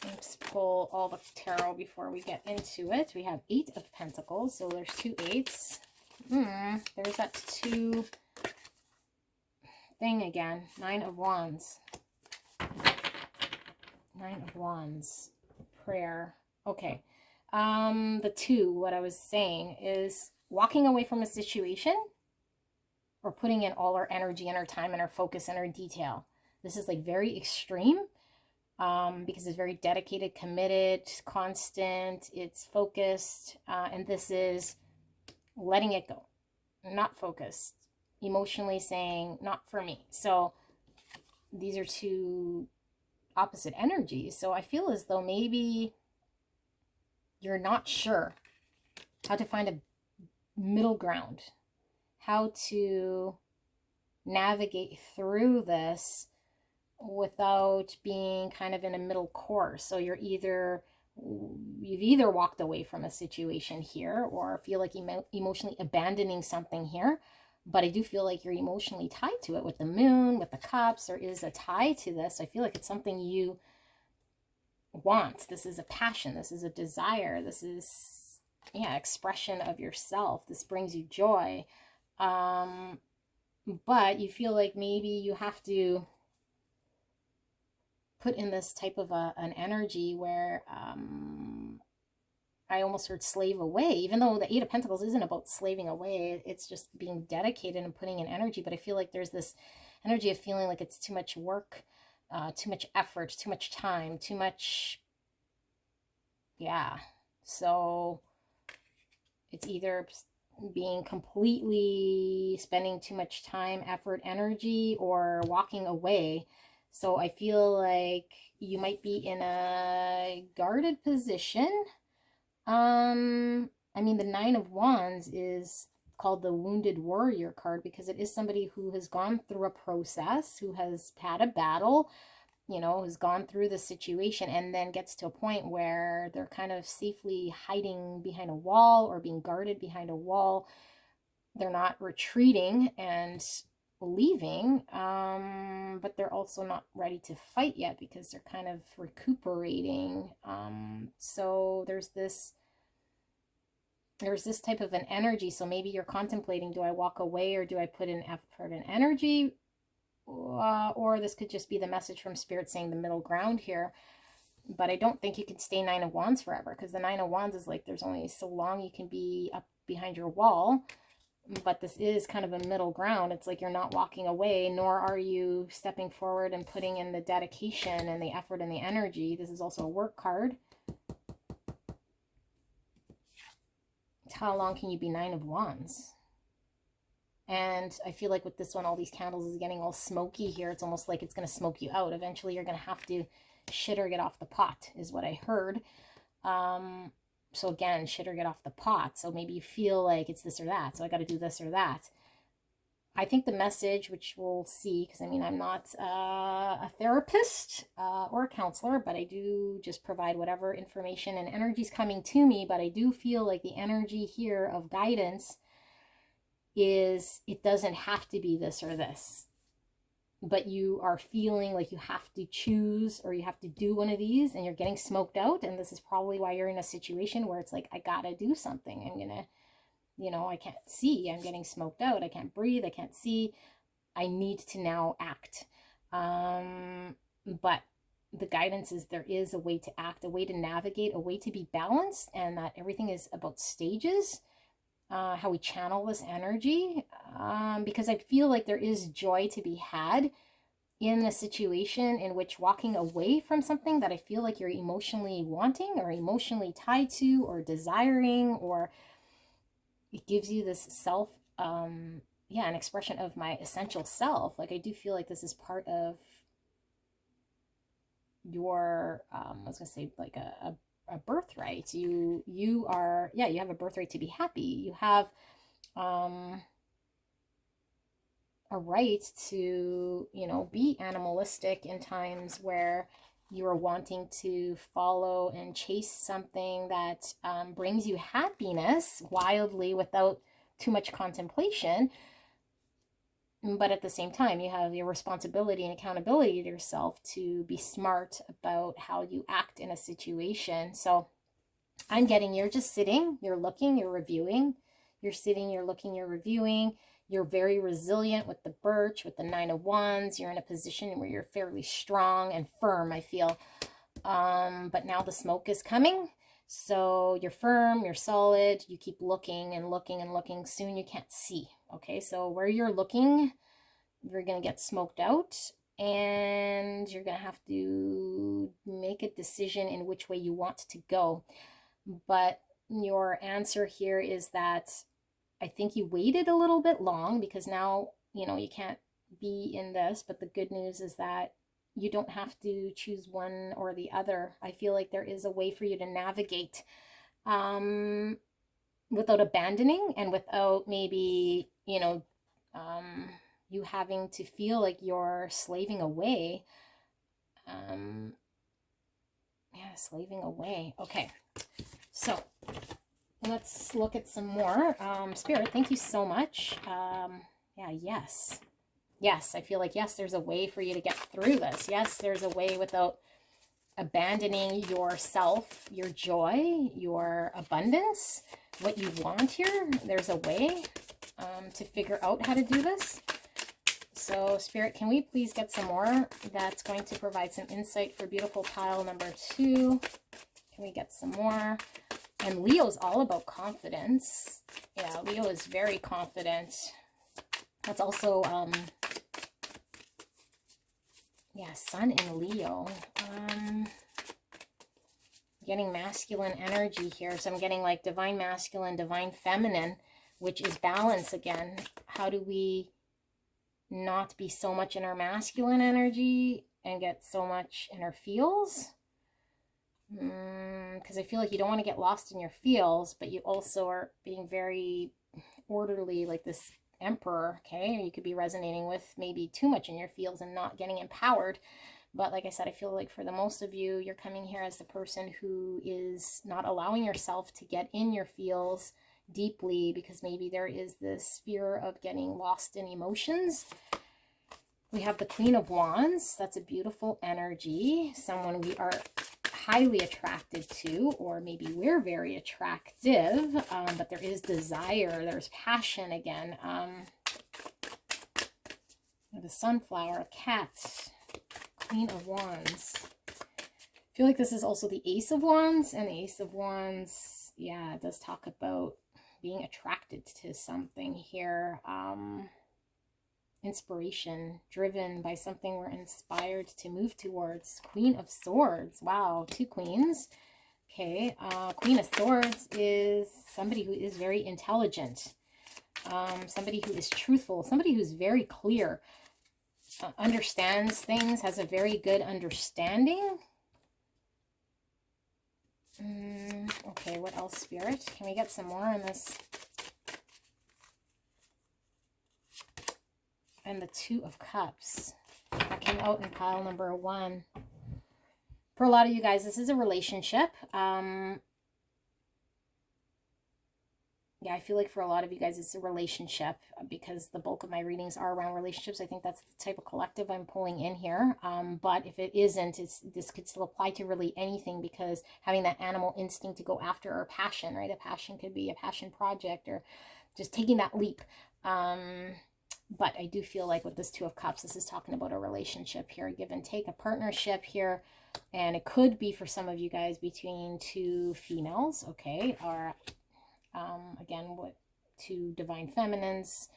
Let's pull all the tarot before we get into it. We have 8 of Pentacles. So there's 2 8s. There's that 2 thing again. 9 of Wands. 9 of Wands. Prayer. Okay. The 2, what I was saying is walking away from a situation, or putting in all our energy and our time and our focus and our detail. This is like very extreme, because it's very dedicated, committed, constant, it's focused, and this is letting it go, not focused, emotionally saying, not for me. So these are 2 opposite energies. So I feel as though maybe you're not sure how to find a middle ground, how to navigate through this without being kind of in a middle course. So you've either walked away from a situation here, or feel like emotionally abandoning something here. But I do feel like you're emotionally tied to it with the Moon, with the Cups. There is a tie to this. I feel like it's something you want. This is a passion. This is a desire. This is, yeah, expression of yourself. This brings you joy. But you feel like maybe you have to put in this type of an energy where I almost heard slave away, even though the 8 of Pentacles isn't about slaving away. It's just being dedicated and putting in energy. But I feel like there's this energy of feeling like it's too much work, too much effort, too much time, too much, yeah. So it's either being completely spending too much time, effort, energy, or walking away. So I feel like you might be in a guarded position. I mean, the 9 of Wands is called the Wounded Warrior card, because it is somebody who has gone through a process, who has had a battle, you know, has gone through the situation, and then gets to a point where they're kind of safely hiding behind a wall, or being guarded behind a wall. They're not retreating and leaving, but they're also not ready to fight yet, because they're kind of recuperating. So there's this type of an energy. So maybe you're contemplating, do I walk away, or do I put in effort and energy? Or this could just be the message from Spirit saying the middle ground here. But I don't think you can stay 9 of Wands forever, because the 9 of Wands is like there's only so long you can be up behind your wall. But this is kind of a middle ground. It's like you're not walking away, nor are you stepping forward and putting in the dedication and the effort and the energy. This is also a work card. How long can you be 9 of Wands? And I feel like with this one, all these candles is getting all smoky here. It's almost like it's going to smoke you out. Eventually, you're going to have to shit or get off the pot, is what I heard. So again, shit or get off the pot. So maybe you feel like it's this or that. So I got to do this or that. I think the message, which we'll see, because I mean, I'm not a therapist or a counselor, but I do just provide whatever information and energy is coming to me. But I do feel like the energy here of guidance is it doesn't have to be this or this, but you are feeling like you have to choose or you have to do one of these and you're getting smoked out. And this is probably why you're in a situation where it's like, I gotta do something. I'm gonna, I can't see, I'm getting smoked out, I can't breathe, I can't see, I need to now act. But the guidance is there is a way to act, a way to navigate, a way to be balanced, and that everything is about stages, how we channel this energy, because I feel like there is joy to be had in a situation in which walking away from something that I feel like you're emotionally wanting or emotionally tied to or desiring, or it gives you this self, yeah, an expression of my essential self. Like I do feel like this is part of your, I was gonna say like a birthright. You are, yeah, you have a birthright to be happy. You have a right to, be animalistic in times where you are wanting to follow and chase something that brings you happiness wildly without too much contemplation. But at the same time, you have your responsibility and accountability to yourself to be smart about how you act in a situation. So I'm getting, you're just sitting, you're looking, you're reviewing, you're sitting, you're looking, you're reviewing. You're very resilient with the birch, with the 9 of Wands. You're in a position where you're fairly strong and firm, I feel. But now the smoke is coming. So you're firm, you're solid. You keep looking and looking and looking. Soon you can't see. Okay, so where you're looking, you're going to get smoked out. And you're going to have to make a decision in which way you want to go. But your answer here is that I think you waited a little bit long because now, you can't be in this. But the good news is that you don't have to choose one or the other. I feel like there is a way for you to navigate without abandoning and without maybe, you having to feel like you're slaving away. Yeah, slaving away. Okay, so let's look at some more. Spirit, thank you so much. Yeah, yes. Yes, I feel like, yes, there's a way for you to get through this. Yes, there's a way without abandoning yourself, your joy, your abundance, what you want here. There's a way to figure out how to do this. So, Spirit, can we please get some more? That's going to provide some insight for beautiful pile number 2. Can we get some more? And Leo's all about confidence. Yeah, Leo is very confident. That's also, yeah, Sun in Leo. Getting masculine energy here. So I'm getting like divine masculine, divine feminine, which is balance again. How do we not be so much in our masculine energy and get so much in our feels? Because I feel like you don't want to get lost in your feels, but you also are being very orderly, like this emperor, okay? Or you could be resonating with maybe too much in your feels and not getting empowered. But like I said, I feel like for the most of you, you're coming here as the person who is not allowing yourself to get in your feels deeply because maybe there is this fear of getting lost in emotions. We have the Queen of Wands. That's a beautiful energy. Someone we are highly attracted to, or maybe we're very attractive, but there is desire, there's passion again. The Sunflower, a cat, Queen of Wands. I feel like this is also the Ace of Wands, and the Ace of Wands, yeah, it does talk about being attracted to something here. Inspiration, driven by something we're inspired to move towards. Queen of Swords. Wow, 2 queens. Okay, Queen of Swords is somebody who is very intelligent, somebody who is truthful, somebody who's very clear, understands things, has a very good understanding. Okay, what else, Spirit? Can we get some more on this? and the Two of Cups. That came out in pile number 1. For a lot of you guys, this is a relationship. Yeah, I feel like for a lot of you guys, it's a relationship because the bulk of my readings are around relationships. I think that's the type of collective I'm pulling in here. But if it isn't, this could still apply to really anything, because having that animal instinct to go after, or passion, right? A passion could be a passion project, or just taking that leap. But I do feel like with this Two of Cups, this is talking about a relationship here, give and take, a partnership here. And it could be for some of you guys between two females, okay? Or again, what, two divine feminines.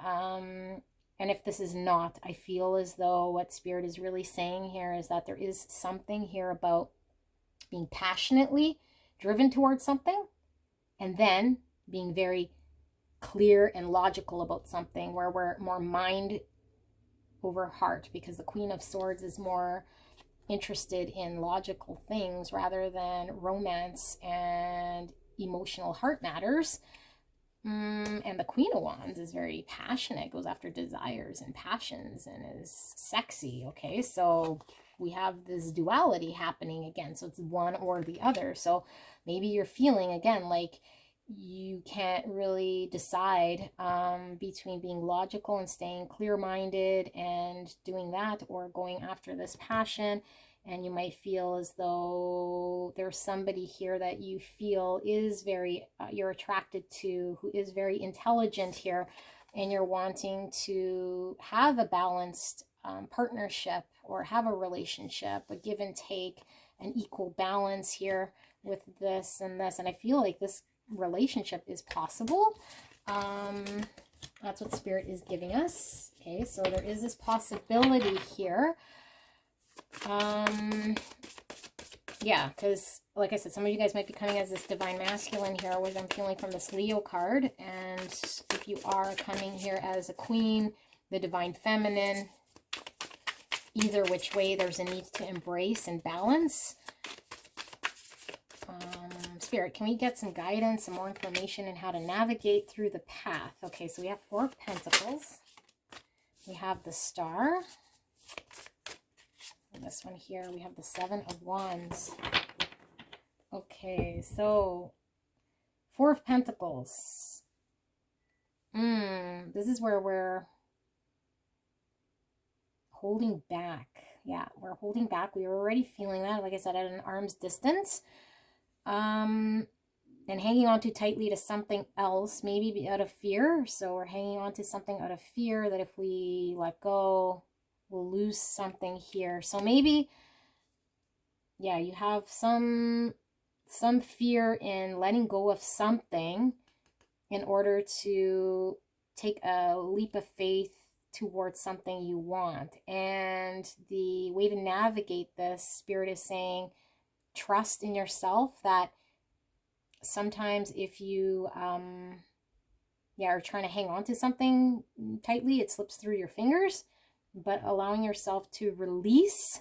And if this is not, I feel as though what Spirit is really saying here is that there is something here about being passionately driven towards something, and then being very clear and logical about something, where we're more mind over heart, because the Queen of Swords is more interested in logical things rather than romance and emotional heart matters. And the Queen of Wands is very passionate, goes after desires and passions, and is sexy. Okay, so we have this duality happening again, so it's one or the other. So maybe you're feeling again like you can't really decide between being logical and staying clear-minded and doing that, or going after this passion. And you might feel as though there's somebody here that you feel is very, you're attracted to, who is very intelligent here, and you're wanting to have a balanced partnership, or have a relationship, a give and take, an equal balance here with this and this. And I feel like this relationship is possible. That's what Spirit is giving us. Okay, so there is this possibility here. Yeah, because like I said, some of you guys might be coming as this divine masculine here, which I'm feeling from this Leo card. And if you are coming here as a queen, the divine feminine, either which way, there's a need to embrace and balance. Spirit, can we get some guidance, some more information on how to navigate through the path? Okay, so we have Four of Pentacles. We have the Star. And this one here, we have the Seven of Wands. Okay, so Four of Pentacles. This is where we're holding back. Yeah, we're holding back. We were already feeling that, like I said, at an arm's distance. And hanging on too tightly to something else, maybe out of fear. So we're hanging on to something out of fear that if we let go, we'll lose something here. So maybe, yeah, you have some fear in letting go of something in order to take a leap of faith towards something you want. And the way to navigate this, Spirit is saying, trust in yourself, that sometimes if you are trying to hang on to something tightly, it slips through your fingers. But allowing yourself to release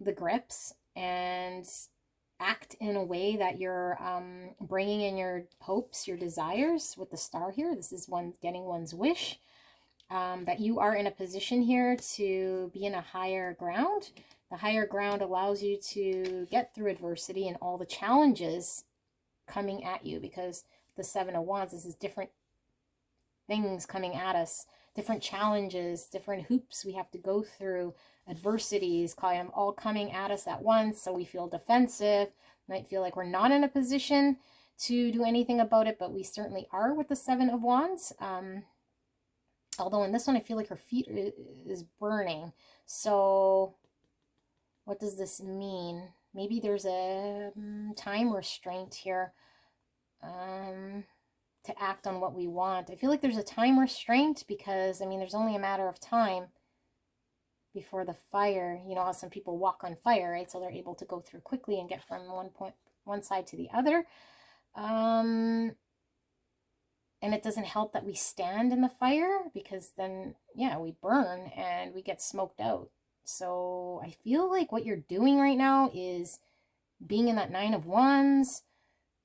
the grips and act in a way that you're bringing in your hopes, your desires. With the Star here, this is one getting one's wish. That you are in a position here to be in a higher ground. The higher ground allows you to get through adversity and all the challenges coming at you, because the Seven of Wands, this is different things coming at us, different challenges, different hoops we have to go through, adversities all coming at us at once. So we feel defensive, might feel like we're not in a position to do anything about it, but we certainly are with the Seven of Wands. Although in this one, I feel like her feet is burning. So what does this mean? Maybe there's a time restraint here to act on what we want. I feel like there's a time restraint because, I mean, there's only a matter of time before the fire. You know how some people walk on fire, right? So they're able to go through quickly and get from one side to the other. And it doesn't help that we stand in the fire, because then, yeah, we burn and we get smoked out. So I feel like what you're doing right now is being in that Nine of Wands,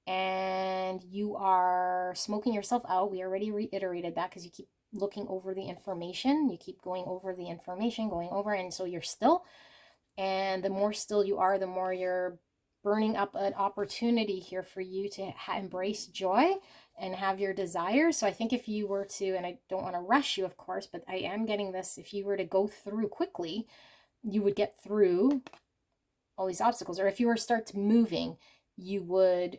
and you are smoking yourself out. We already reiterated that because you keep looking over the information. You keep going over the information, going over, and so you're still. And the more still you are, the more you're burning up an opportunity here for you to embrace joy and have your desires. So I think if you were to, and I don't want to rush you, of course, but I am getting this, if you were to go through quickly, you would get through all these obstacles. Or if you were to start moving, you would,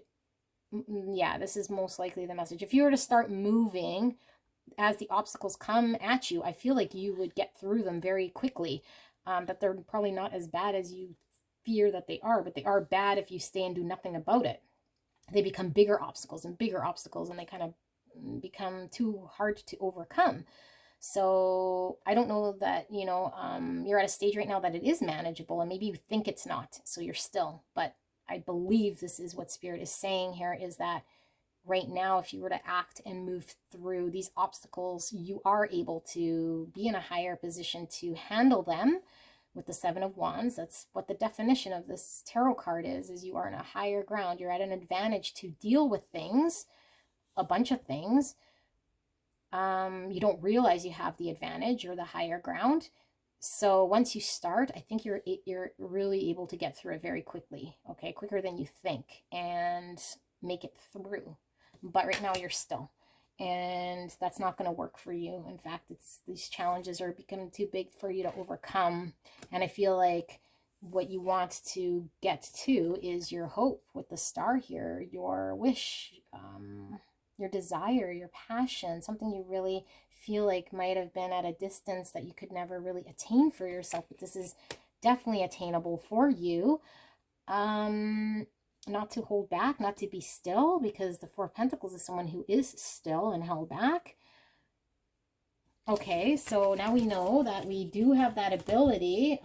yeah, this is most likely the message. If you were to start moving as the obstacles come at you, I feel like you would get through them very quickly. That they're probably not as bad as you fear that they are, but they are bad if you stay and do nothing about it. They become bigger obstacles, and they kind of become too hard to overcome. So I don't know that, you're at a stage right now that it is manageable, and maybe you think it's not, so you're still. But I believe this is what Spirit is saying here, is that right now, if you were to act and move through these obstacles, you are able to be in a higher position to handle them with the Seven of Wands. That's what the definition of this tarot card is you are in a higher ground. You're at an advantage to deal with things, a bunch of things. You don't realize you have the advantage or the higher ground. So once you start, I think you're really able to get through it very quickly, okay? Quicker than you think, and make it through. But right now you're still, and that's not going to work for you. In fact, these challenges are becoming too big for you to overcome. And I feel like what you want to get to is your hope with the star here, your wish, your desire, your passion, something you really feel like might have been at a distance that you could never really attain for yourself. But this is definitely attainable for you. Not to hold back, not to be still, because the Four of Pentacles is someone who is still and held back. Okay, so now we know that we do have that ability.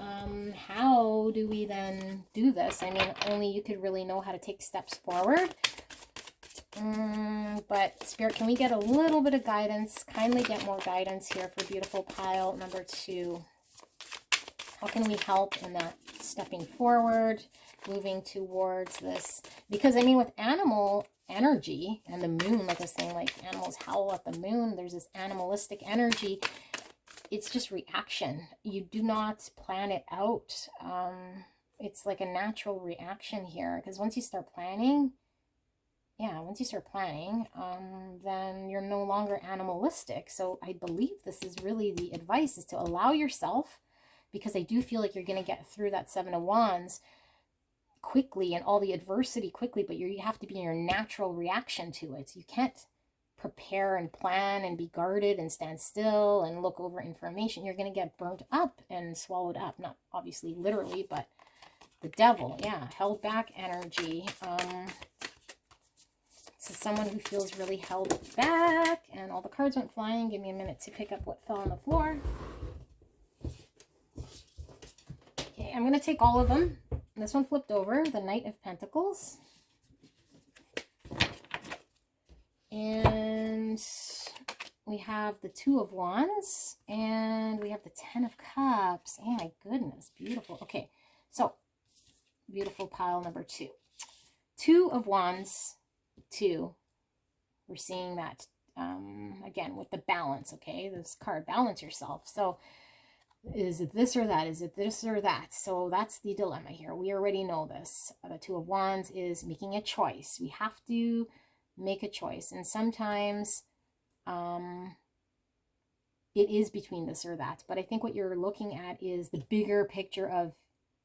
How do we then do this? I mean, only you could really know how to take steps forward. But Spirit, can we get a little bit of guidance? Kindly get more guidance here for beautiful pile number 2. How can we help in that stepping forward, moving towards this? Because I mean, with animal energy and the moon, like I was saying, like animals howl at the moon, there's this animalistic energy. It's just reaction. You do not plan it out. It's like a natural reaction here, because once you start planning, then you're no longer animalistic. So I believe this is really the advice, is to allow yourself, because I do feel like you're going to get through that Seven of Wands quickly and all the adversity quickly, but you have to be in your natural reaction to it. You can't prepare and plan and be guarded and stand still and look over information. You're going to get burnt up and swallowed up. Not obviously literally, but the Devil, yeah, held back energy. This is someone who feels really held back, and all the cards went flying. Give me a minute to pick up what fell on the floor. Okay, I'm going to take all of them. This one flipped over, the Knight of Pentacles. And we have the Two of Wands, and we have the Ten of Cups. Oh my goodness, beautiful. Okay, so beautiful pile number 2. Two of Wands, 2. We're seeing that again with the balance, okay? This card, balance yourself. So is it this or that? Is it this or that? So that's the dilemma here. We already know this. The Two of Wands is making a choice. We have to make a choice. And sometimes it is between this or that. But I think what you're looking at is the bigger picture of,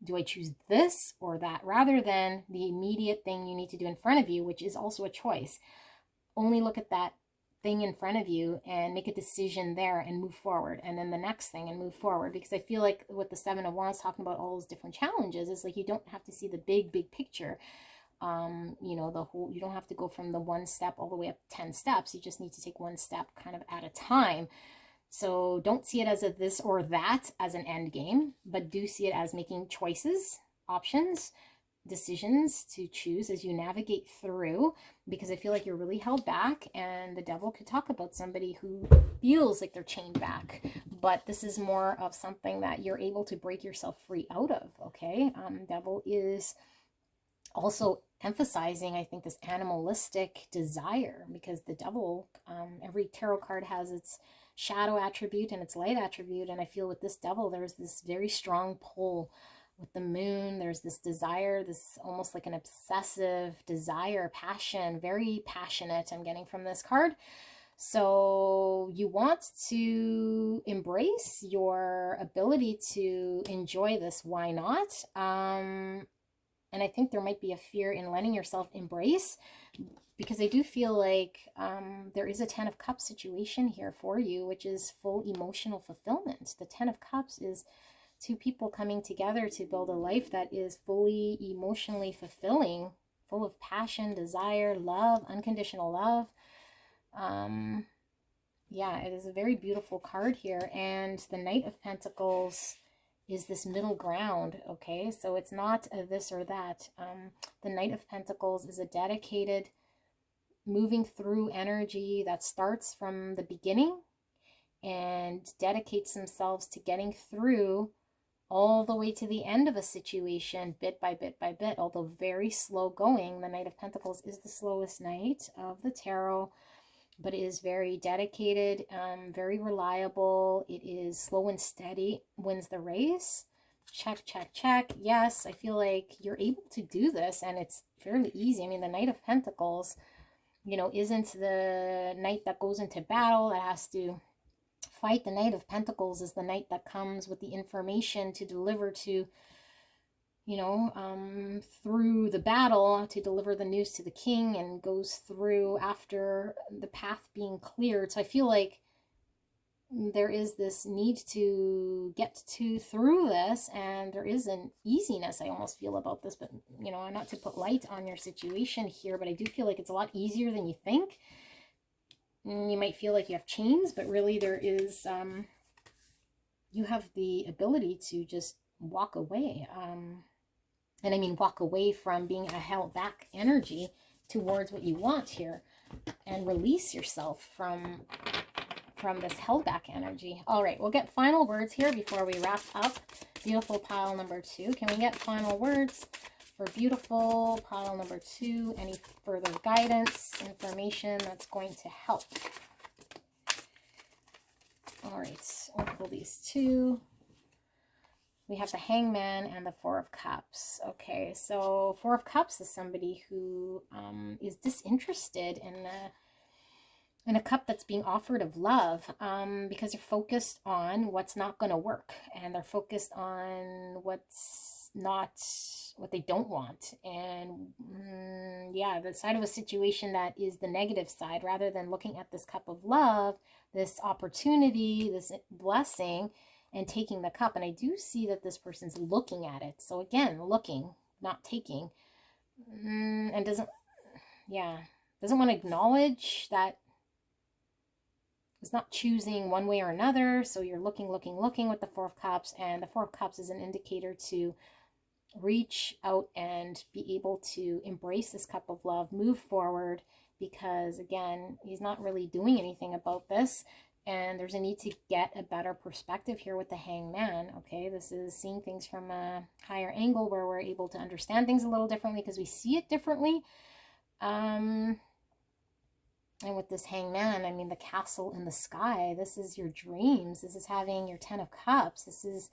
do I choose this or that, rather than the immediate thing you need to do in front of you, which is also a choice. Only look at that thing in front of you and make a decision there and move forward, and then the next thing and move forward. Because I feel like with the Seven of Wands talking about all those different challenges, it's like you don't have to see the big picture. You don't have to go from the one step all the way up 10 steps. You just need to take one step kind of at a time. So don't see it as a this or that as an end game, but do see it as making choices, options, decisions to choose as you navigate through, because I feel like you're really held back, and the Devil could talk about somebody who feels like they're chained back, but this is more of something that you're able to break yourself free out of, okay? Devil is also emphasizing, I think, this animalistic desire, because the Devil, every tarot card has its shadow attribute and its light attribute. And I feel with this Devil, there's this very strong pull. With the Moon, there's this desire, this almost like an obsessive desire, passion, very passionate I'm getting from this card. So you want to embrace your ability to enjoy this. Why not? And I think there might be a fear in letting yourself embrace, because I do feel like there is a 10 of Cups situation here for you, which is full emotional fulfillment. The 10 of Cups is two people coming together to build a life that is fully emotionally fulfilling, full of passion, desire, love, unconditional love. Yeah, it is a very beautiful card here. And the Knight of Pentacles is this middle ground, okay? So it's not a this or that. The Knight of Pentacles is a dedicated, moving through energy that starts from the beginning and dedicates themselves to getting through all the way to the end of a situation, bit by bit by bit, although very slow going. The Knight of Pentacles is the slowest knight of the tarot, but it is very dedicated, very reliable. It is slow and steady, wins the race. Check, check, check. Yes, I feel like you're able to do this, and it's fairly easy. I mean, the Knight of Pentacles, you know, isn't the knight that goes into battle, that has to fight. The Knight of Pentacles is the knight that comes with the information to deliver to, you know, through the battle, to deliver the news to the king, and goes through after the path being cleared. So I feel like there is this need to get to through this, and there is an easiness I almost feel about this. But, you know, not to put light on your situation here, but I do feel like it's a lot easier than you think. You might feel like you have chains, but really there is, you have the ability to just walk away. And I mean, walk away from being a held back energy towards what you want here, and release yourself from this held back energy. All right, we'll get final words here before we wrap up. Beautiful pile number 2. Can we get final words for beautiful pile number 2? Any further guidance, information that's going to help? All right, we'll pull these two. We have the Hangman and the Four of Cups. Okay, so Four of Cups is somebody who is disinterested in a cup that's being offered of love, because they're focused on what's not going to work, and they're focused on what's not, what they don't want. And yeah, the side of a situation that is the negative side, rather than looking at this cup of love, this opportunity, this blessing, and taking the cup. And I do see that this person's looking at it. So again, looking, not taking, and doesn't want to acknowledge that it's not choosing one way or another. So you're looking with the Four of Cups, and the Four of Cups is an indicator to reach out and be able to embrace this cup of love, move forward, because again, he's not really doing anything about this, and there's a need to get a better perspective here with the Hangman. Okay, this is seeing things from a higher angle, where we're able to understand things a little differently because we see it differently. And with this Hangman, I mean, the castle in the sky, this is your dreams. This is having your 10 of Cups. This is,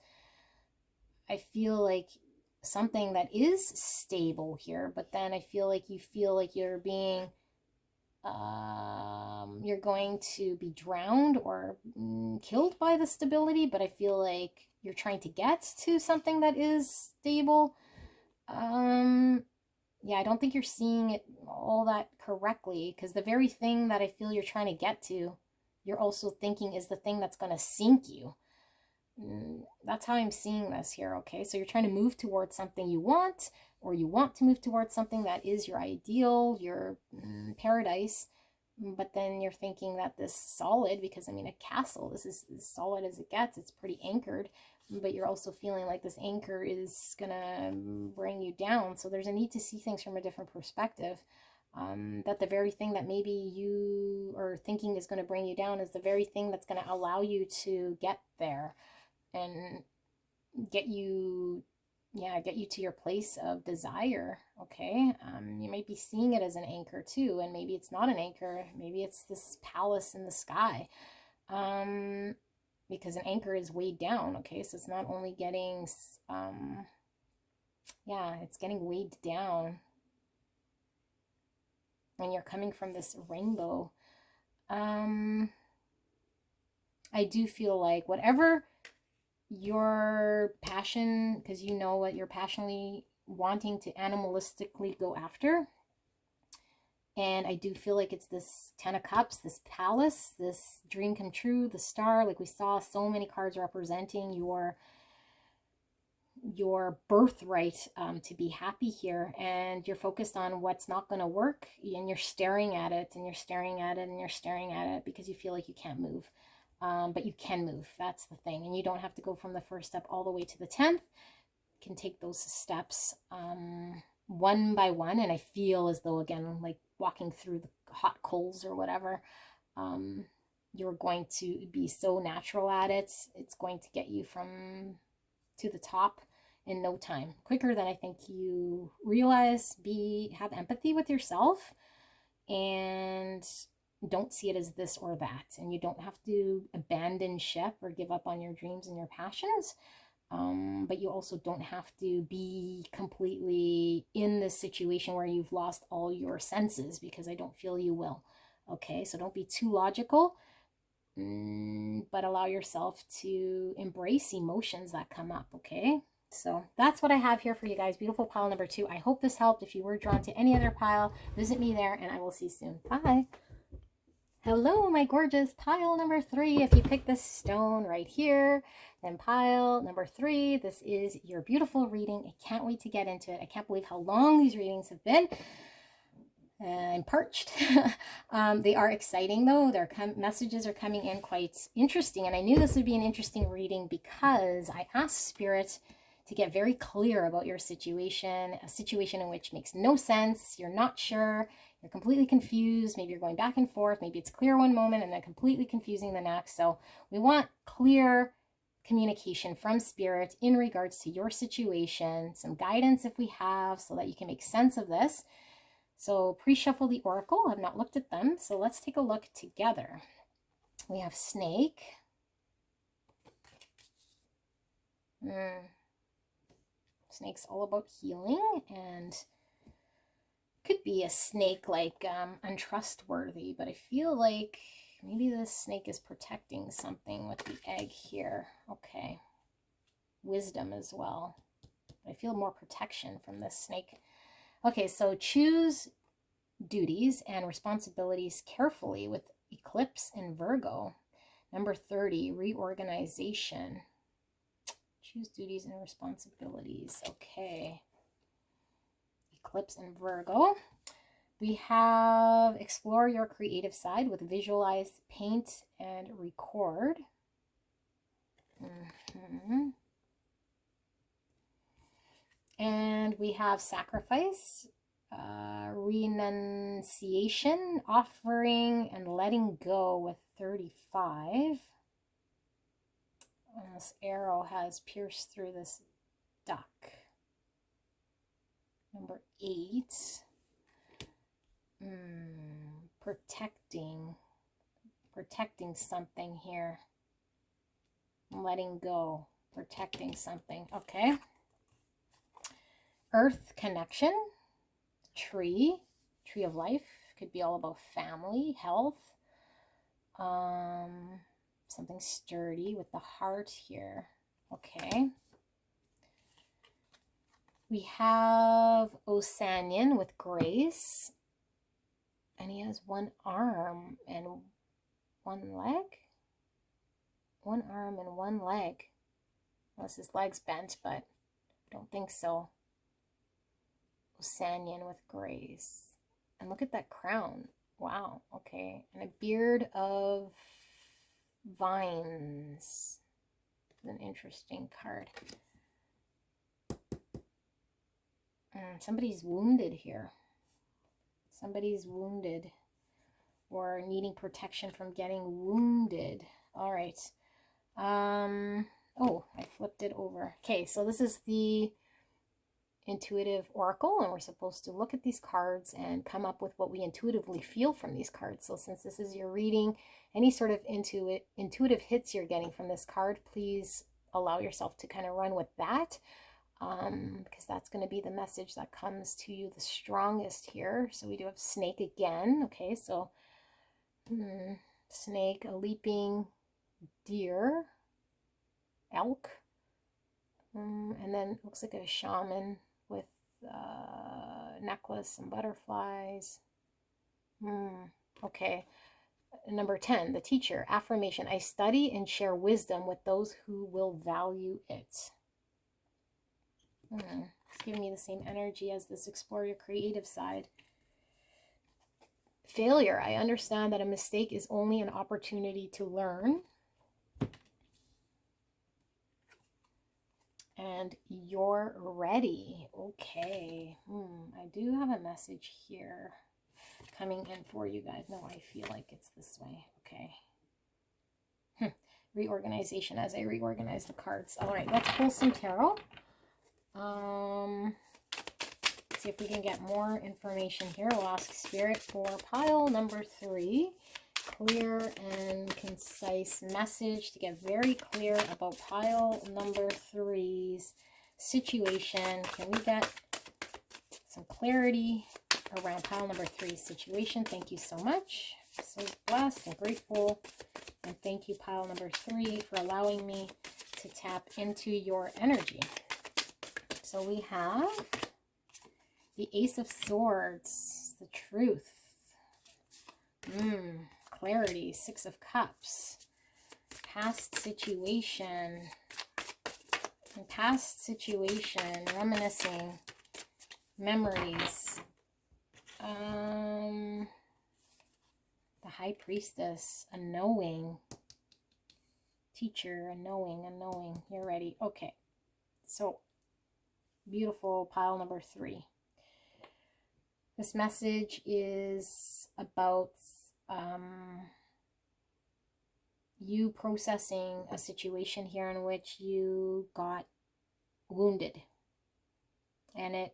I feel like, something that is stable here, but then I feel like you're being, you're going to be drowned or killed by the stability, but I feel like you're trying to get to something that is stable. Yeah, I don't think you're seeing it all that correctly, because the very thing that I feel you're trying to get to, you're also thinking is the thing that's going to sink you. That's how I'm seeing this here, okay? So you're trying to move towards something you want, or you want to move towards something that is your ideal, your paradise, but then you're thinking that this solid, because I mean, a castle, this is as solid as it gets, it's pretty anchored, but you're also feeling like this anchor is gonna bring you down. So there's a need to see things from a different perspective. That the very thing that maybe you are thinking is going to bring you down is the very thing that's going to allow you to get there and get you to your place of desire. Okay, you might be seeing it as an anchor too, and maybe it's not an anchor. Maybe it's this palace in the sky. Because an anchor is weighed down. Okay, so it's not only getting, yeah, it's getting weighed down. And you're coming from this rainbow. I do feel like whatever your passion, because you know what you're passionately wanting to animalistically go after. And I do feel like it's this 10 of Cups, this palace, this dream come true, the star. Like we saw so many cards representing your birthright to be happy here. And you're focused on what's not going to work. And you're staring at it and you're staring at it and you're staring at it because you feel like you can't move. But you can move. That's the thing. And you don't have to go from the first step all the way to the 10th. You can take those steps one by one. And I feel as though, again, like walking through the hot coals or whatever, you're going to be so natural at it. It's going to get you from to the top in no time, quicker than I think you realize. Have empathy with yourself and don't see it as this or that. And you don't have to abandon ship or give up on your dreams and your passions. But you also don't have to be completely in this situation where you've lost all your senses, because I don't feel you will. Okay, so don't be too logical, but allow yourself to embrace emotions that come up. Okay, so that's what I have here for you guys. Beautiful pile number 2. I hope this helped. If you were drawn to any other pile, visit me there, and I will see you soon. Bye. Hello, my gorgeous pile number 3. If you pick this stone right here, then pile number 3, this is your beautiful reading. I can't wait to get into it. I can't believe how long these readings have been. I'm parched. They are exciting though. Their messages are coming in quite interesting. And I knew this would be an interesting reading because I asked Spirit to get very clear about your situation, a situation in which makes no sense. You're not sure. You're completely confused. Maybe you're going back and forth. Maybe it's clear one moment and then completely confusing the next. So we want clear communication from Spirit in regards to your situation, some guidance if we have, so that you can make sense of this. So pre-shuffle the oracle. I've not looked at them, so let's take a look together. We have snake. Snake's all about healing, and could be a snake like untrustworthy, but I feel like maybe this snake is protecting something with the egg here. Okay. Wisdom as well. I feel more protection from this snake. Okay, so choose duties and responsibilities carefully with Eclipse and Virgo. Number 30, reorganization. Choose duties and responsibilities. Okay. Eclipse and Virgo. We have explore your creative side with visualize, paint, and record. And we have sacrifice, renunciation, offering, and letting go with 35. And this arrow has pierced through this duck. Number 8. Protecting something here. Letting go. Protecting something. Okay. Earth connection. Tree of life. Could be all about family, health. Something sturdy with the heart here. Okay. We have Osanian with grace. And he has one arm and one leg. One arm and one leg. Unless his leg's bent, but I don't think so. Osanian with grace. And look at that crown. Wow, okay. And a beard of vines. An interesting card. Somebody's wounded here. Somebody's wounded or needing protection from getting wounded. All right. Oh, I flipped it over. Okay, so this is the intuitive oracle, and we're supposed to look at these cards and come up with what we intuitively feel from these cards. So since this is your reading, any sort of intuitive hits you're getting from this card, please allow yourself to kind of run with that, because that's going to be the message that comes to you the strongest here. So we do have snake again. Okay, so snake, a leaping deer, elk, and then looks like a shaman with necklace and butterflies. Okay. Number 10, the teacher, affirmation. I study and share wisdom with those who will value it. It's giving me the same energy as this explore your creative side. Failure. I understand that a mistake is only an opportunity to learn. And you're ready. Okay. I do have a message here coming in for you guys. No, I feel like it's this way. Okay. Reorganization as I reorganize the cards. All right, let's pull some tarot. See if we can get more information here. We'll ask Spirit for pile number 3. Clear and concise message to get very clear about pile number 3's situation. Can we get some clarity around pile number 3's situation? Thank you so much. So blessed and grateful. And thank you, pile number 3, for allowing me to tap into your energy. So we have the Ace of Swords, the truth. Clarity, 6 of Cups, past situation, reminiscing, memories, the High Priestess, a knowing, teacher, a knowing, you're ready. Okay, so beautiful pile number 3. This message is about you processing a situation here in which you got wounded and it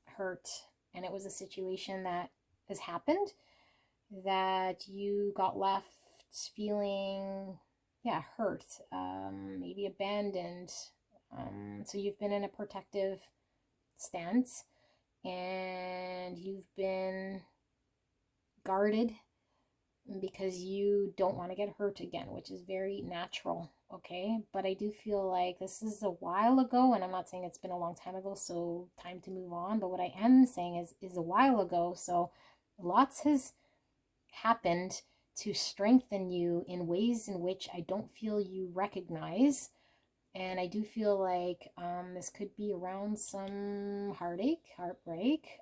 hurt, and it was a situation that has happened that you got left feeling hurt, maybe abandoned, so you've been in a protective stance and you've been guarded because you don't want to get hurt again, which is very natural. Okay, but I do feel like this is a while ago, and I'm not saying it's been a long time ago, so time to move on, but what I am saying is a while ago, so lots has happened to strengthen you in ways in which I don't feel you recognize. And I do feel like this could be around some heartbreak.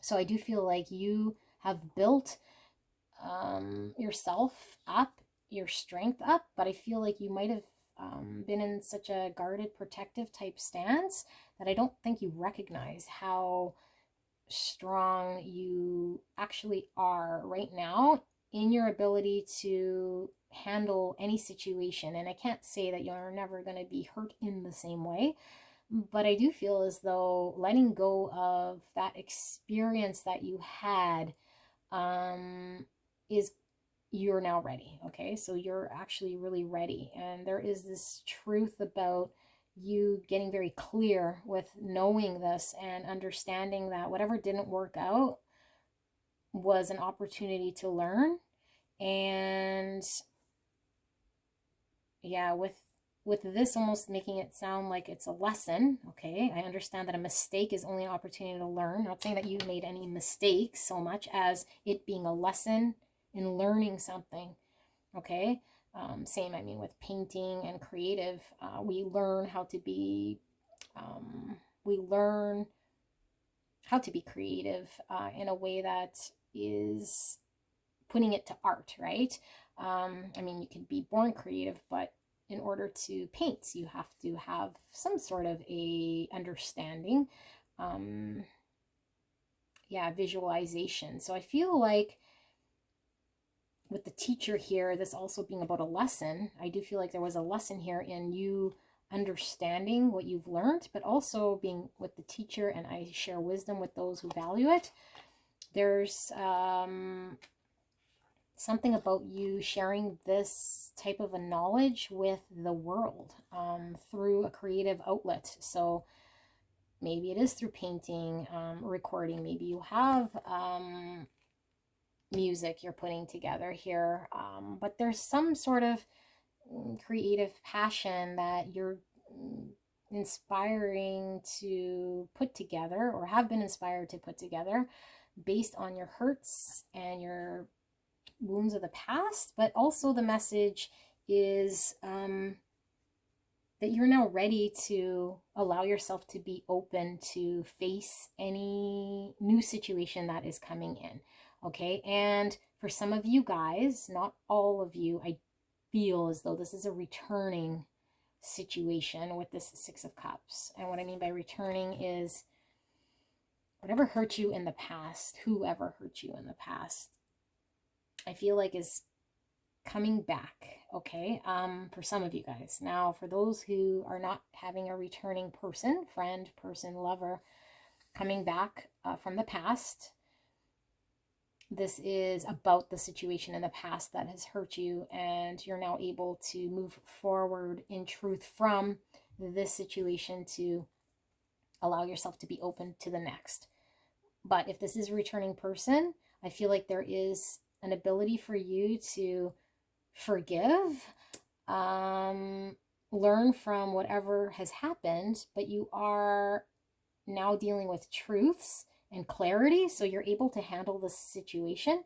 So I do feel like you have built yourself up, your strength up, but I feel like you might have been in such a guarded, protective type stance that I don't think you recognize how strong you actually are right now in your ability to handle any situation. And I can't say that you're never going to be hurt in the same way, but I do feel as though letting go of that experience that you had is you're now ready. Okay, so you're actually really ready, and there is this truth about you getting very clear with knowing this and understanding that whatever didn't work out was an opportunity to learn. And yeah, with this almost making it sound like it's a lesson. Okay, I understand that a mistake is only an opportunity to learn. I'm not saying that you made any mistakes so much as it being a lesson in learning something. Okay, same, I mean, with painting and creative, we learn how to be creative in a way that is putting it to art, right? I mean, you can be born creative, but in order to paint, you have to have some sort of a understanding, visualization. So I feel like with the teacher here, this also being about a lesson, I do feel like there was a lesson here in you understanding what you've learned, but also being with the teacher, and I share wisdom with those who value it. There's something about you sharing this type of a knowledge with the world through a creative outlet. So maybe it is through painting, recording. Maybe you have music you're putting together here, but there's some sort of creative passion that you're inspiring to put together, or have been inspired to put together, based on your hurts and your wounds of the past. But also the message is that you're now ready to allow yourself to be open to face any new situation that is coming in. Okay, and for some of you guys, not all of you, I feel as though this is a returning situation with this Six of Cups. And what I mean by returning is whatever hurt you in the past, whoever hurt you in the past, I feel like is coming back. Okay, for some of you guys. Now, for those who are not having a returning person, friend, person, lover, coming back from the past, this is about the situation in the past that has hurt you, and you're now able to move forward in truth from this situation to allow yourself to be open to the next. But if this is a returning person, I feel like there is an ability for you to forgive, learn from whatever has happened, but you are now dealing with truths and clarity, so you're able to handle this situation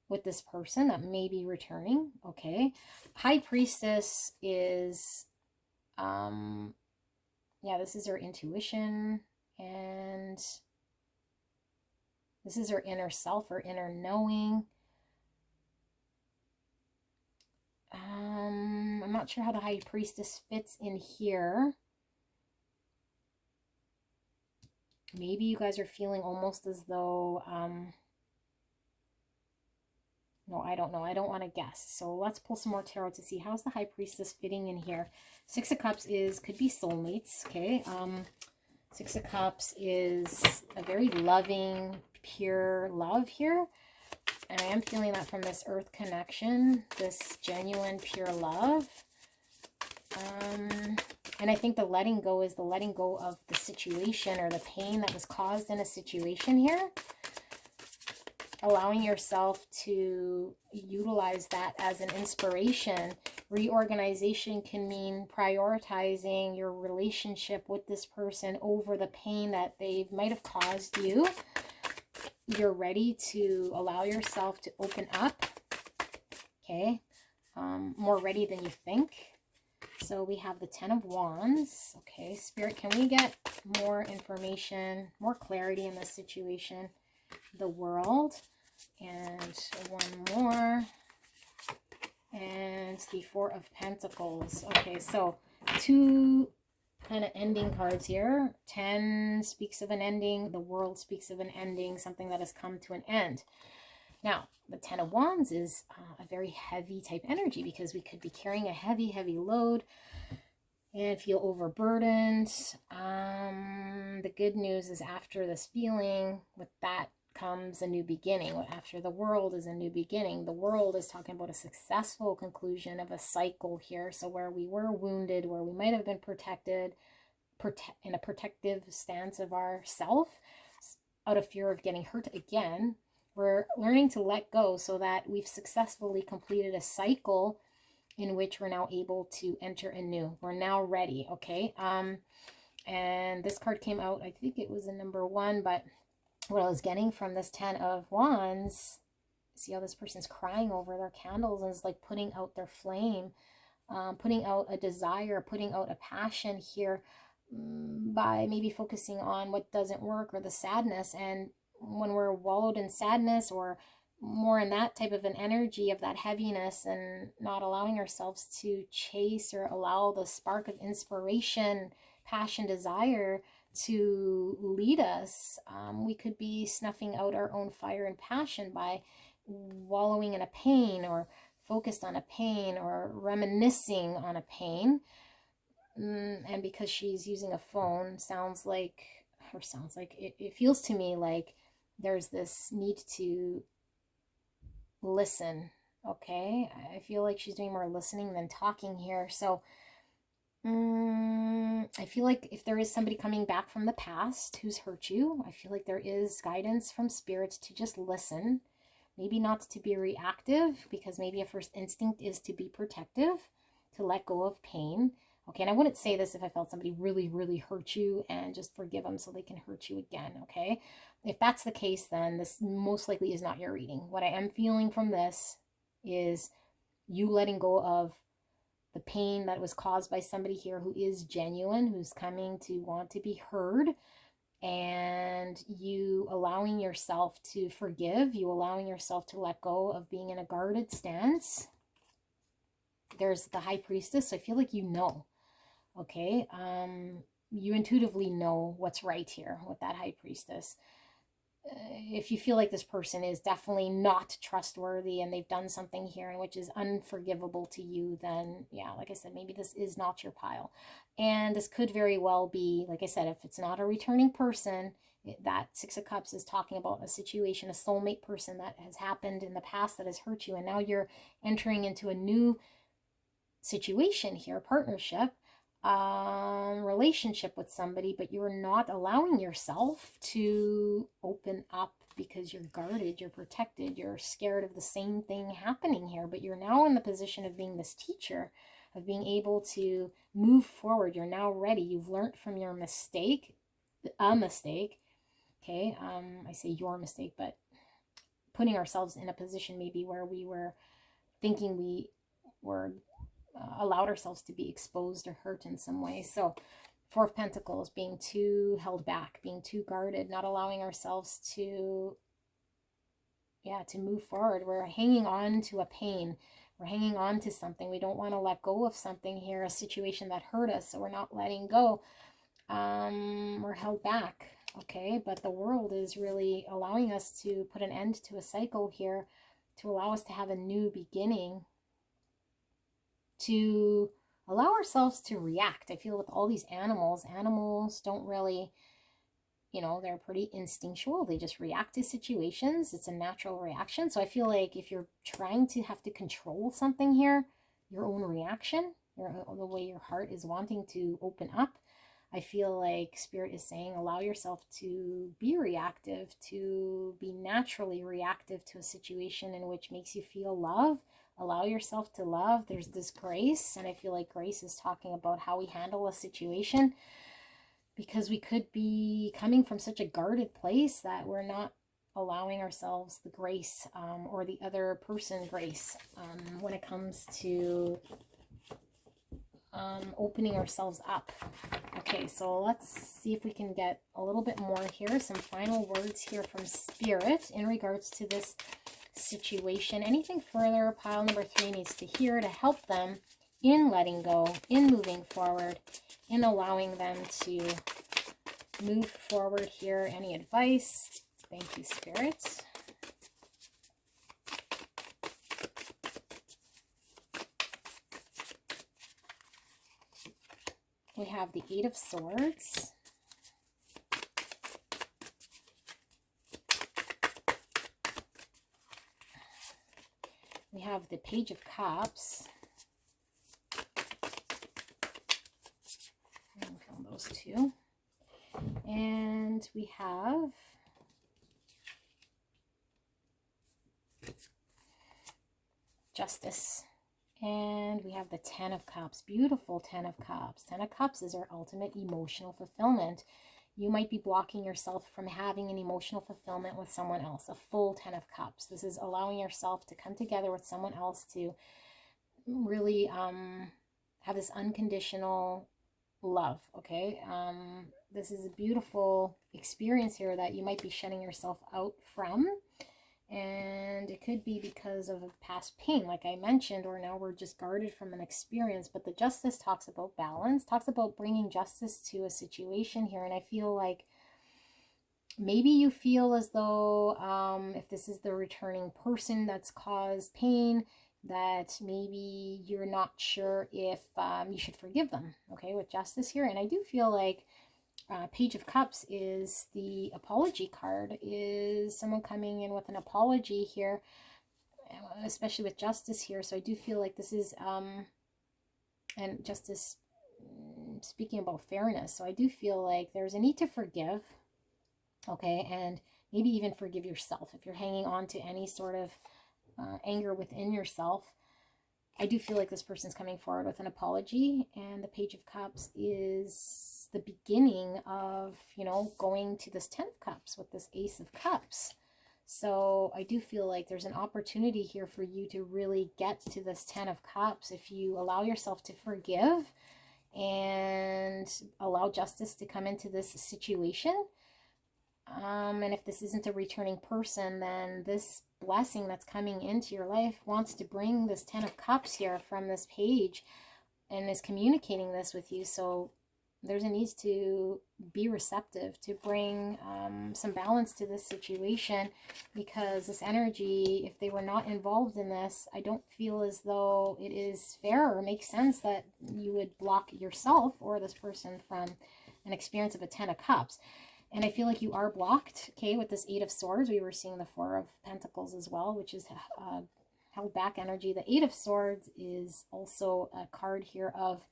with this person that may be returning. Okay, High Priestess is this is her intuition, and this is her inner self, her inner knowing. I'm not sure how the High Priestess fits in here. Maybe you guys are feeling almost as though, no, I don't know. I don't want to guess. So let's pull some more tarot to see how's the High Priestess fitting in here. Six of Cups could be soulmates, okay? Six of Cups is a very loving, pure love here. And I am feeling that from this earth connection, this genuine, pure love. And I think the letting go is the letting go of the situation or the pain that was caused in a situation here. Allowing yourself to utilize that as an inspiration. Reorganization can mean prioritizing your relationship with this person over the pain that they might have caused you. You're ready to allow yourself to open up. Okay. More ready than you think. So we have the Ten of Wands. Okay, Spirit, can we get more information, more clarity in this situation? The World. And one more. And the Four of Pentacles. Okay, so two kind of ending cards here. 10 speaks of an ending. The World speaks of an ending, something that has come to an end. Now, the Ten of Wands is a very heavy type energy, because we could be carrying a heavy, heavy load and feel overburdened. The good news is, after this feeling, with that comes a new beginning. After the World is a new beginning. The World is talking about a successful conclusion of a cycle here. So where we were wounded, where we might have been protected, in a protective stance of ourself, out of fear of getting hurt again, we're learning to let go, so that we've successfully completed a cycle in which we're now able to enter anew. We're now ready, okay? And this card came out, I think it was a number 1, but what I was getting from this Ten of Wands, see how this person's crying over their candles and is like putting out their flame, putting out a desire, putting out a passion here, by maybe focusing on what doesn't work or the sadness. And when we're wallowed in sadness, or more in that type of an energy of that heaviness, and not allowing ourselves to chase or allow the spark of inspiration, passion, desire to lead us, we could be snuffing out our own fire and passion by wallowing in a pain, or focused on a pain, or reminiscing on a pain. And because she's using a phone, it feels to me like there's this need to listen. Okay, I feel like she's doing more listening than talking here. So I feel like if there is somebody coming back from the past who's hurt you, I feel like there is guidance from spirit to just listen. Maybe not to be reactive, because maybe a first instinct is to be protective, to let go of pain. Okay, and I wouldn't say this if I felt somebody really, really hurt you and just forgive them so they can hurt you again, okay? If that's the case, then this most likely is not your reading. What I am feeling from this is you letting go of the pain that was caused by somebody here who is genuine, who's coming to want to be heard, and you allowing yourself to forgive, you allowing yourself to let go of being in a guarded stance. There's the High Priestess, so I feel like you know, okay? You intuitively know what's right here with that High Priestess. If you feel like this person is definitely not trustworthy and they've done something here and which is unforgivable to you, then yeah, like I said, maybe this is not your pile. And this could very well be, like I said, if it's not a returning person, that Six of Cups is talking about a situation, a soulmate person that has happened in the past that has hurt you, and now you're entering into a new situation here, partnership, relationship with somebody, but you're not allowing yourself to open up because you're guarded, you're protected, you're scared of the same thing happening here. But you're now in the position of being this teacher, of being able to move forward. You're now ready. You've learned from your mistake, a mistake. Okay, I say your mistake, but putting ourselves in a position maybe where we were thinking we were allowed ourselves to be exposed or hurt in some way. So Four of Pentacles, being too held back, being too guarded, not allowing ourselves to move forward. We're hanging on to a pain. We're hanging on to something. We don't want to let go of something here, a situation that hurt us, so we're not letting go. We're held back, okay? But the world is really allowing us to put an end to a cycle here, to allow us to have a new beginning, to allow ourselves to react. I feel with all these animals don't really, they're pretty instinctual. They just react to situations. It's a natural reaction. So I feel like if you're trying to have to control something here, your own reaction, the way your heart is wanting to open up, I feel like Spirit is saying allow yourself to be reactive, to be naturally reactive to a situation in which makes you feel love. Allow yourself to love. There's this grace, and I feel like grace is talking about how we handle a situation, because we could be coming from such a guarded place that we're not allowing ourselves the grace, or the other person grace, when it comes to opening ourselves up. Okay, so let's see if we can get a little bit more here, some final words here from Spirit in regards to this situation. Anything further pile number 3 needs to hear to help them in letting go, in moving forward, in allowing them to move forward here. Any advice? Thank you, Spirit. We have the Eight of Swords. We have the Page of Cups. I found those two. And we have Justice. And we have the Ten of Cups. Beautiful Ten of Cups. Ten of Cups is our ultimate emotional fulfillment. You might be blocking yourself from having an emotional fulfillment with someone else. A full Ten of Cups. This is allowing yourself to come together with someone else to really have this unconditional love, okay? This is a beautiful experience here that you might be shutting yourself out from. And it could be because of past pain, like I mentioned, or now we're just guarded from an experience. But the Justice talks about balance, talks about bringing justice to a situation here. And I feel like maybe you feel as though if this is the returning person that's caused pain, that maybe you're not sure if you should forgive them, okay, with Justice here. And I do feel like Page of Cups is the apology card, is someone coming in with an apology here, especially with Justice here. So I do feel like this is, and Justice speaking about fairness. So I do feel like there's a need to forgive, okay, and maybe even forgive yourself if you're hanging on to any sort of anger within yourself. I do feel like this person's coming forward with an apology, and the Page of Cups is the beginning of, you know, going to this 10 of Cups with this Ace of Cups. So I do feel like there's an opportunity here for you to really get to this 10 of Cups if you allow yourself to forgive and allow justice to come into this situation. And if this isn't a returning person, then this blessing that's coming into your life wants to bring this 10 of Cups here from this page and is communicating this with you. So there's a need to be receptive, to bring some balance to this situation, because this energy, if they were not involved in this, I don't feel as though it is fair or makes sense that you would block yourself or this person from an experience of a 10 of Cups. And I feel like you are blocked, okay, with this 8 of Swords. We were seeing the 4 of Pentacles as well, which is held back energy. The 8 of Swords is also a card here of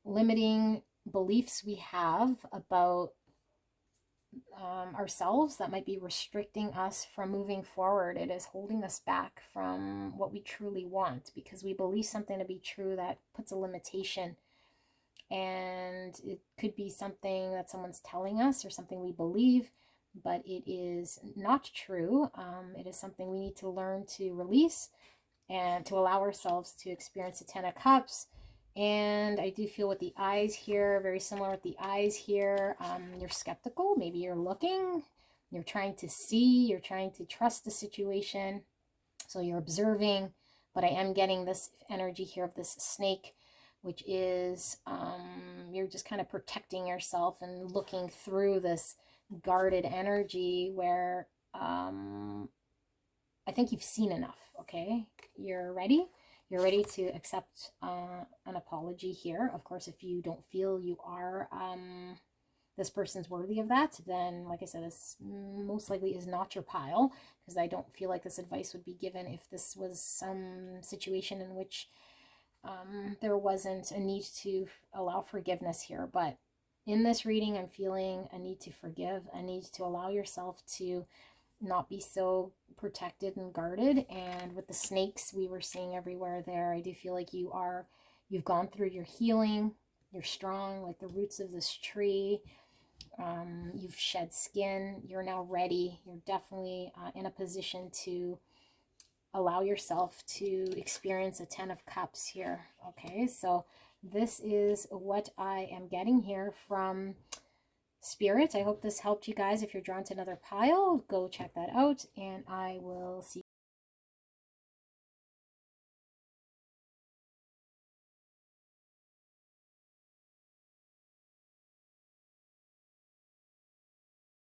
limiting beliefs we have about ourselves that might be restricting us from moving forward. It is holding us back from what we truly want because we believe something to be true that puts a limitation. And it could be something that someone's telling us or something we believe, but it is not true. It is something we need to learn to release and to allow ourselves to experience the 10 of Cups. And I do feel with the eyes here, very similar with the eyes here, you're skeptical. Maybe you're looking, you're trying to see, you're trying to trust the situation. So you're observing, but I am getting this energy here of this snake, which is you're just kind of protecting yourself and looking through this guarded energy where I think you've seen enough, okay? You're ready. You're ready to accept an apology here. Of course, if you don't feel you are this person's worthy of that, then, like I said, this most likely is not your pile, because I don't feel like this advice would be given if this was some situation in which there wasn't a need to allow forgiveness here. But in this reading, I'm feeling a need to forgive, a need to allow yourself to not be so protected and guarded. And with the snakes we were seeing everywhere there, I do feel like you've gone through your healing. You're strong, like the roots of this tree. You've shed skin. You're now ready. You're definitely in a position to allow yourself to experience a 10 of Cups here. Okay, so this is what I am getting here from Spirit. I hope this helped you guys. If you're drawn to another pile, go check that out, and I will see you